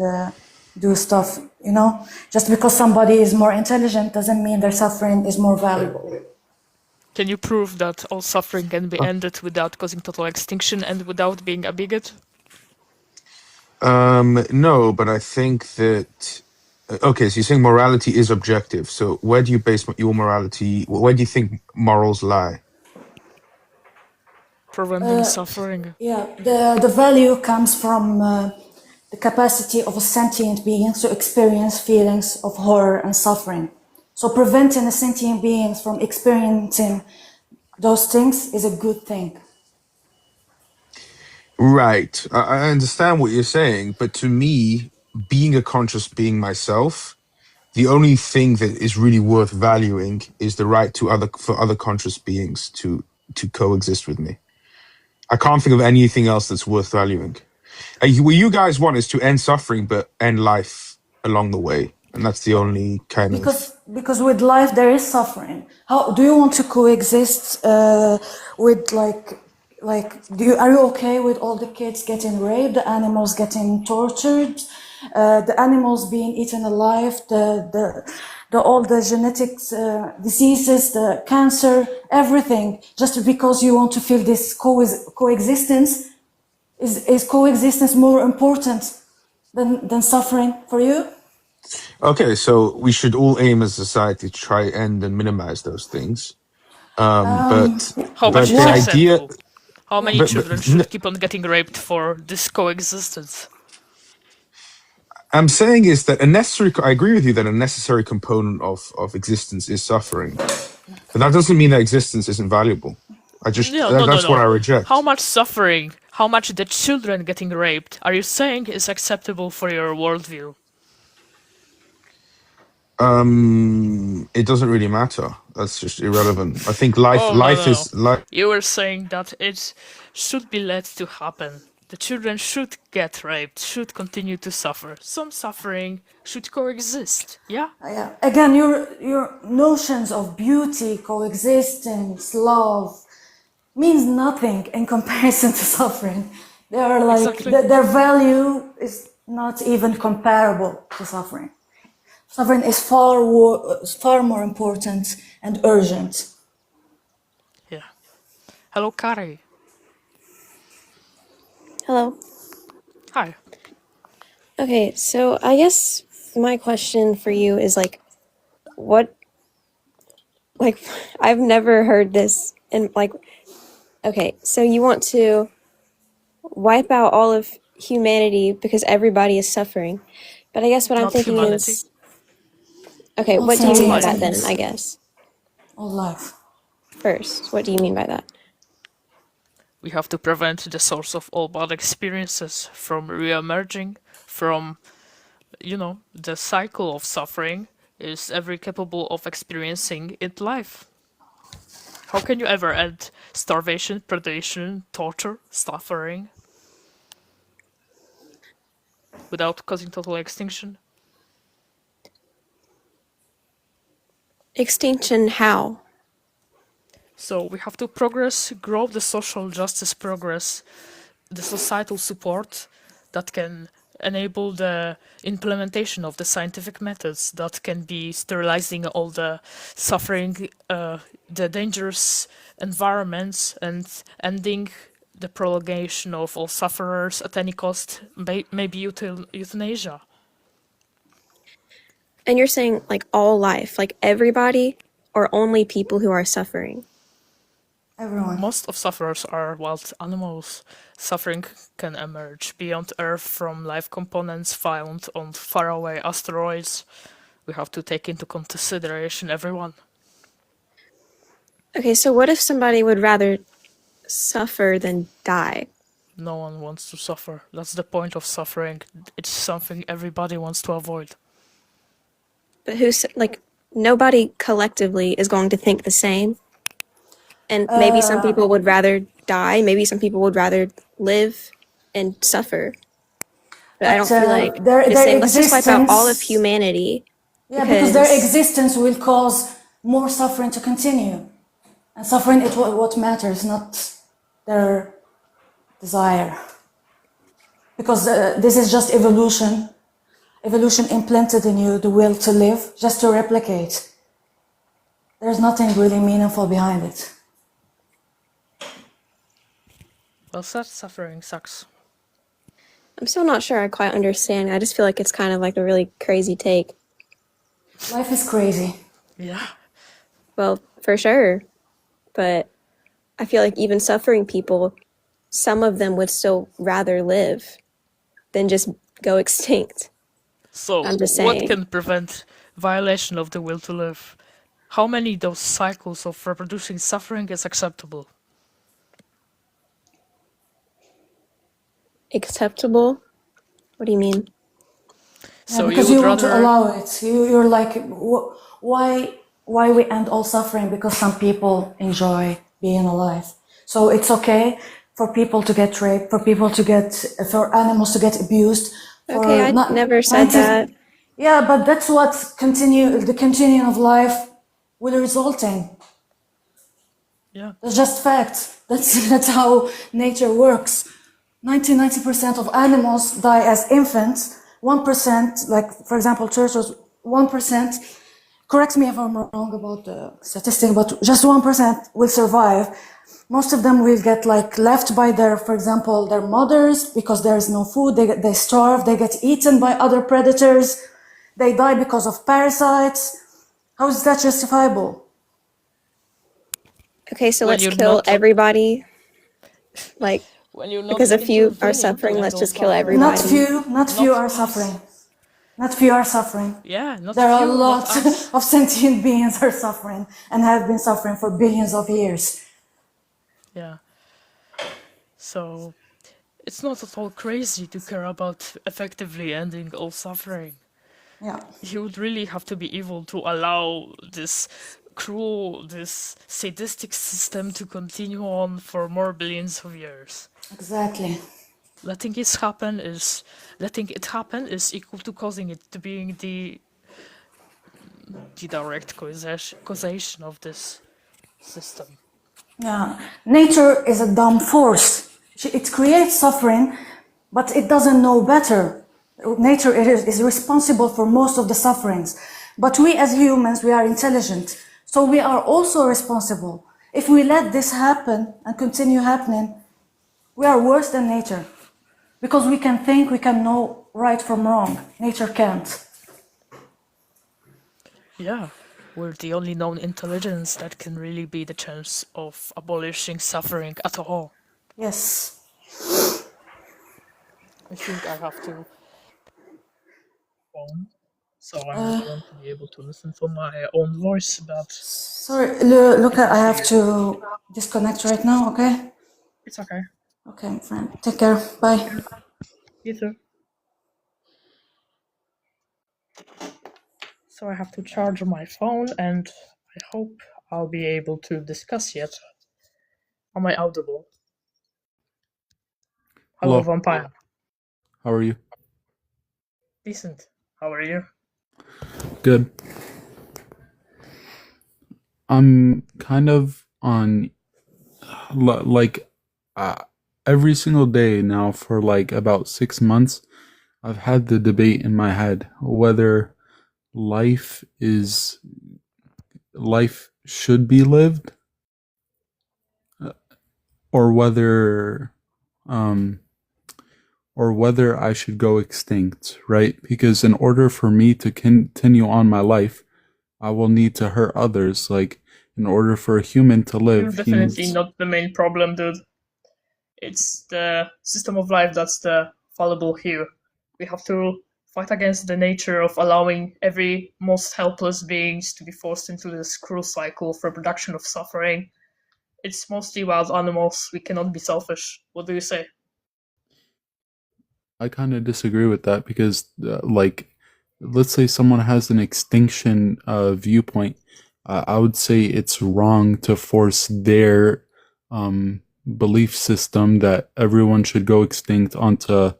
do stuff. You know, just because somebody is more intelligent doesn't mean their suffering is more valuable. Can you prove that all suffering can be ended without causing total extinction and without being a bigot? No, but I think that. Okay, so you're saying morality is objective. So where do you base your morality? Where do you think morals lie? Preventing suffering. Yeah, the value comes from the capacity of a sentient being to experience feelings of horror and suffering. So preventing a sentient being from experiencing those things is a good thing. Right. I understand what you're saying, but to me, being a conscious being myself, the only thing that is really worth valuing is the right for other conscious beings to coexist with me. I can't think of anything else that's worth valuing. What you guys want is to end suffering, but end life along the way, and that's the only kind of. Because with life there is suffering. How do you want to coexist with are you okay with all the kids getting raped, the animals getting tortured, the animals being eaten alive, all the genetics diseases, the cancer, everything, just because you want to feel this coexistence? Is coexistence more important than suffering for you? Okay, so we should all aim as a society to try and minimize those things. But How much the is idea. acceptable? How many children should keep on getting raped for this coexistence? I'm saying is that I agree with you that a necessary component of existence is suffering, but that doesn't mean that existence isn't valuable. That's what I reject. How much suffering, how much the children getting raped, are you saying is acceptable for your worldview? It doesn't really matter. That's just irrelevant. I think life is life. You were saying that it should be let to happen. The children should get raped, should continue to suffer. Some suffering should coexist, yeah? Yeah. Again, your notions of beauty, coexistence, love means nothing in comparison to suffering. They are like Exactly. their value is not even comparable to suffering. Suffering is far more important and urgent. Yeah. Hello, Kari. Hello. Hi. Okay, so I guess my question for you is like, what, like, I've never heard this, and like, okay, so you want to wipe out all of humanity because everybody is suffering, but I guess what I'm Not thinking humanity. is, okay, All what do you mean by sentient that then, beings. I guess? All life. First, what do you mean by that? We have to prevent the source of all bad experiences from re-emerging, from, the cycle of suffering is every capable of experiencing in life. How can you ever end starvation, predation, torture, suffering without causing total extinction? Extinction how? So we have to progress, grow the social justice progress, the societal support that can enable the implementation of the scientific methods that can be sterilizing all the suffering, the dangerous environments, and ending the prolongation of all sufferers at any cost, maybe euthanasia. And you're saying like all life, like everybody, or only people who are suffering? Everyone. Most of sufferers are wild animals. Suffering can emerge beyond Earth from life components found on faraway asteroids. We have to take into consideration everyone. Okay, so what if somebody would rather suffer than die? No one wants to suffer. That's the point of suffering. It's something everybody wants to avoid. But who's like nobody collectively is going to think the same. And maybe some people would rather die, maybe some people would rather live and suffer. But I don't feel like their just saying let's just wipe out all of existence. humanity. Yeah, because their existence will cause more suffering to continue. And suffering is what matters, not their desire. Because this is just evolution. Evolution implanted in you the will to live, just to replicate. There's nothing really meaningful behind it. Well said, suffering sucks. I'm still not sure I quite understand. I just feel like it's kind of like a really crazy take. Life is crazy. Yeah. Well, for sure. But I feel like even suffering people, some of them would still rather live than just go extinct. So, I'm just what saying. can prevent violation of the will to live? How many those cycles of reproducing suffering is acceptable? Acceptable? What do you mean? So because you you would want to rather... allow it. You're like, why we end all suffering? Because some people enjoy being alive. So it's okay for people to get raped, for animals to get abused. Okay, I never said that. Yeah, but that's what the continuing of life will result in. Yeah. That's just facts. That's how nature works. 90% of animals die as infants. 1%, like for example, turtles, 1%, correct me if I'm wrong about the statistic, but just 1% will survive. Most of them will get like left by for example, their mothers because there is no food, they starve, they get eaten by other predators, they die because of parasites. How is that justifiable? Okay, so let's kill everybody. Like, because a few are suffering, let's just kill everybody. Not few are suffering. Not few are suffering. Yeah, not there are few, lots of sentient beings are suffering and have been suffering for billions of years. Yeah. So, it's not at all crazy to care about effectively ending all suffering. Yeah. You would really have to be evil to allow this cruel, this sadistic system to continue on for more billions of years. Exactly. Letting it happen is equal to causing it to being the direct causation of this system. Yeah, nature is a dumb force. It creates suffering, but it doesn't know better. Nature is responsible for most of the sufferings. But we as humans, we are intelligent. So we are also responsible. If we let this happen and continue happening, we are worse than nature. Because we can think, we can know right from wrong. Nature can't. Yeah, we're the only known intelligence that can really be the chance of abolishing suffering at all. Yes. I think I have to phone, so I'm not going to be able to listen to my own voice, but... Sorry, Luca, I have to disconnect right now, okay? It's okay. Okay, fine. Take care. Bye. You too. So I have to charge my phone, and I hope I'll be able to discuss yet. Am I audible? Hello, Vampire. How are you? Decent. How are you? Good. I'm kind of on like every single day now for like about 6 months. I've had the debate in my head whether life should be lived, or whether I should go extinct, right? Because in order for me to continue on my life, I will need to hurt others. Like, in order for a human to live, You're definitely not the main problem, dude. It's the system of life that's the fallible here. We have to fight against the nature of allowing every most helpless beings to be forced into this cruel cycle of reproduction of suffering. It's mostly wild animals. We cannot be selfish. What do you say? I kind of disagree with that because, like, let's say someone has an extinction viewpoint. I would say it's wrong to force their belief system that everyone should go extinct onto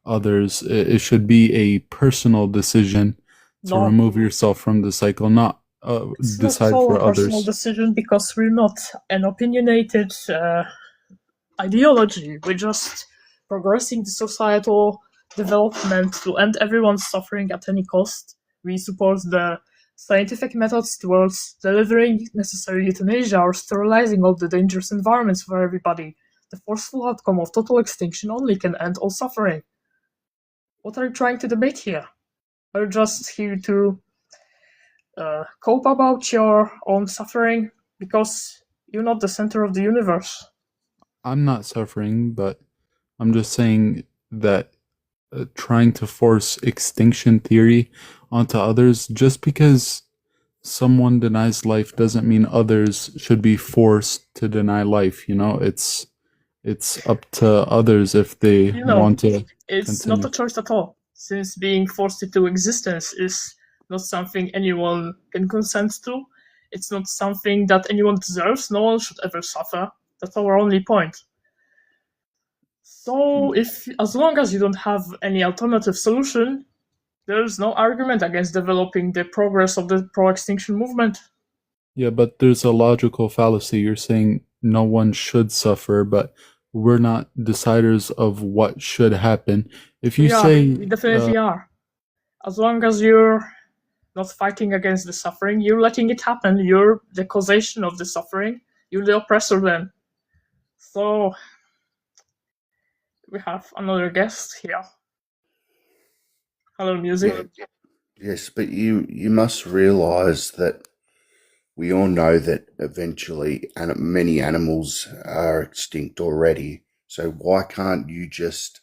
others. It should be a personal decision to remove yourself from the cycle, not decide not for a personal others. decision because we're not an opinionated ideology. We're just progressing the societal development to end everyone's suffering at any cost. We support the scientific methods towards delivering necessary euthanasia or sterilizing all the dangerous environments for everybody. The forceful outcome of total extinction only can end all suffering. What are you trying to debate here? Are you just here to cope about your own suffering? Because you're not the center of the universe. I'm not suffering, but I'm just saying that trying to force extinction theory onto others just because someone denies life doesn't mean others should be forced to deny life. You know, it's up to others if they want to it's continue. not a choice at all, since being forced into existence is not something anyone can consent to. It's not something that anyone deserves. No one should ever suffer. That's our only point. So, as long as you don't have any alternative solution, there's no argument against developing the progress of the pro-extinction movement. Yeah, but there's a logical fallacy. You're saying no one should suffer, but we're not deciders of what should happen. If you say we definitely are. As long as you're not fighting against the suffering, you're letting it happen. You're the causation of the suffering. You're the oppressor then. So, we have another guest here. Hello, music. Yeah. Yes, but you must realize that we all know that eventually many animals are extinct already. So why can't you just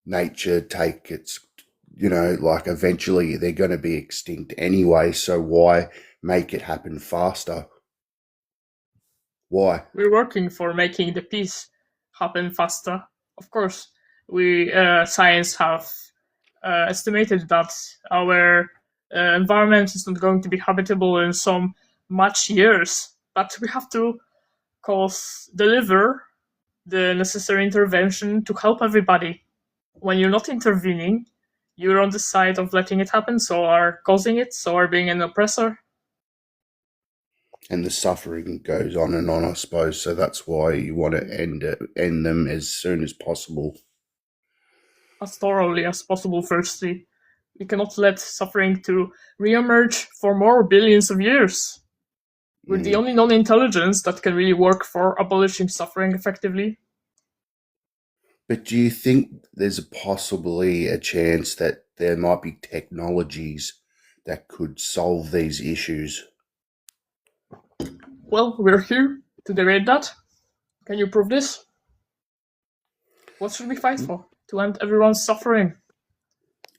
nature take its, like eventually they're going to be extinct anyway. So why make it happen faster? Why? We're working for making the peace happen faster. Of course, we science have estimated that our environment is not going to be habitable in some much years, but we have to deliver the necessary intervention to help everybody. When you're not intervening, you're on the side of letting it happen, so are causing it, so are being an oppressor. And the suffering goes on, I suppose. So that's why you want to end them as soon as possible. as thoroughly as possible. Firstly, we cannot let suffering to re-emerge for more billions of years. We're the only non-intelligence that can really work for abolishing suffering effectively. But do you think there's possibly a chance that there might be technologies that could solve these issues? Well, we're here to debate that. Can you prove this? What should we fight for? To end everyone's suffering?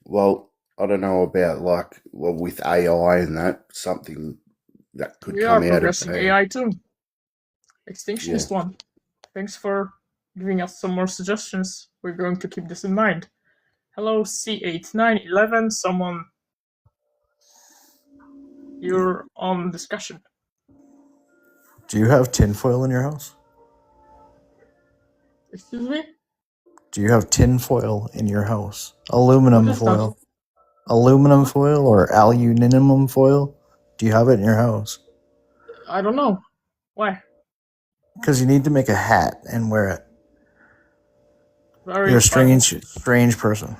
Well, I don't know about with AI and that, something that could We are come out of progressing AI too. Extinction is one. Thanks for giving us some more suggestions. We're going to keep this in mind. Hello, C8911. Someone, you're on discussion. Do you have tinfoil in your house? Excuse me? Do you have tinfoil in your house? Aluminum What is that? foil. Aluminum foil or aluminum foil? Do you have it in your house? I don't know. Why? Because you need to make a hat and wear it. Very You're a strange person.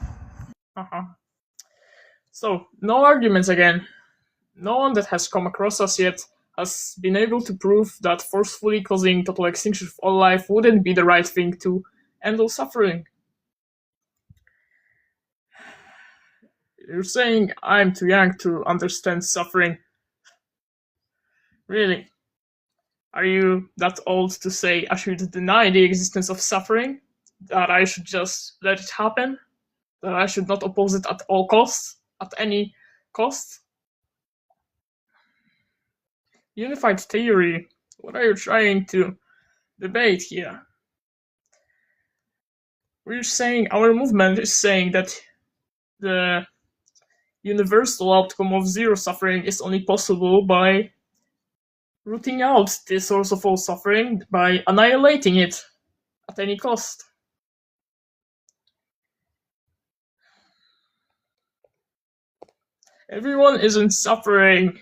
So, no arguments again. No one that has come across us yet has been able to prove that forcefully causing total extinction of all life wouldn't be the right thing to end all suffering. You're saying I'm too young to understand suffering. Really? Are you that old to say I should deny the existence of suffering? That I should just let it happen? That I should not oppose it at all costs? At any cost? Unified theory. What are you trying to debate here? We're saying, our movement is saying that the universal outcome of zero suffering is only possible by rooting out the source of all suffering, by annihilating it at any cost. Everyone isn't suffering.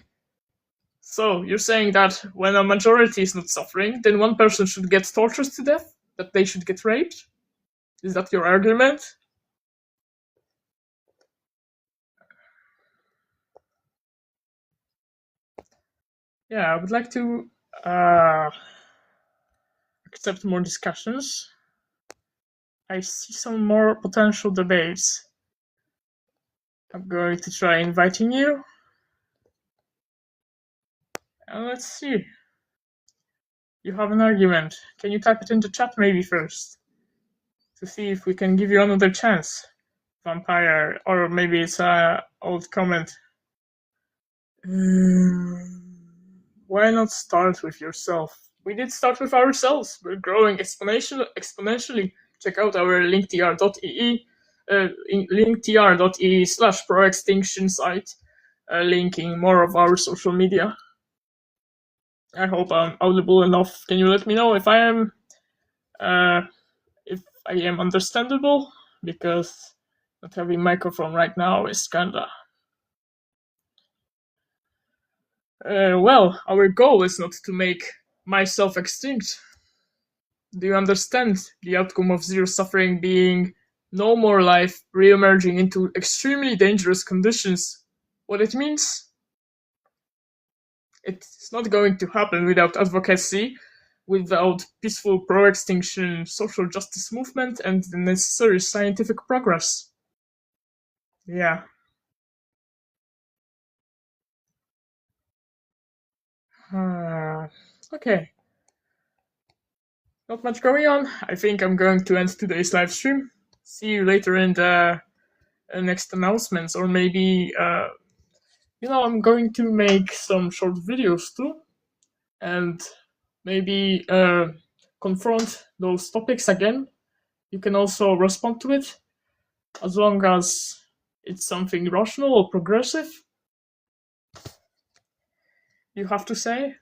So, you're saying that when a majority is not suffering, then one person should get tortured to death? That they should get raped? Is that your argument? Yeah, I would like to accept more discussions. I see some more potential debates. I'm going to try inviting you. And let's see. You have an argument. Can you type it in the chat maybe first? To see if we can give you another chance. Vampire, or maybe it's an old comment. Why not start with yourself? We did start with ourselves. We're growing exponentially. Check out our linktr.ee linktr.ee/proextinction site, linking more of our social media. I hope I'm audible enough. Can you let me know if I am understandable? Because not having microphone right now is kinda. Well, our goal is not to make myself extinct. Do you understand the outcome of zero suffering being no more life re-emerging into extremely dangerous conditions? What it means? It's not going to happen without advocacy, without peaceful pro-extinction social justice movement, and the necessary scientific progress. Yeah. Okay. Not much going on. I think I'm going to end today's live stream. See you later in the next announcements, or maybe I'm going to make some short videos too, and maybe confront those topics again. You can also respond to it, as long as it's something rational or progressive. You have to say.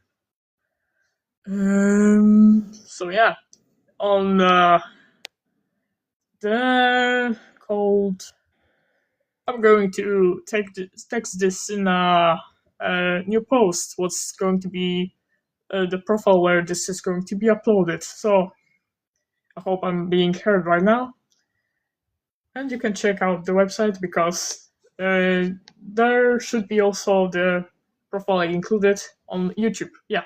So yeah, on the code, I'm going to text this in a new post. What's going to be the profile where this is going to be uploaded. So I hope I'm being heard right now. And you can check out the website because there should be also the profile included on YouTube. Yeah.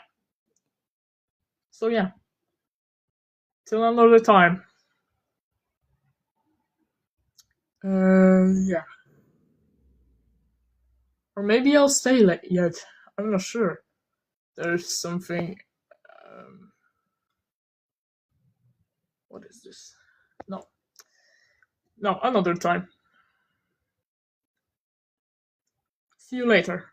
So yeah. Till another time. Yeah. Or maybe I'll stay yet. I'm not sure. There's something. What is this? No. No, another time. See you later.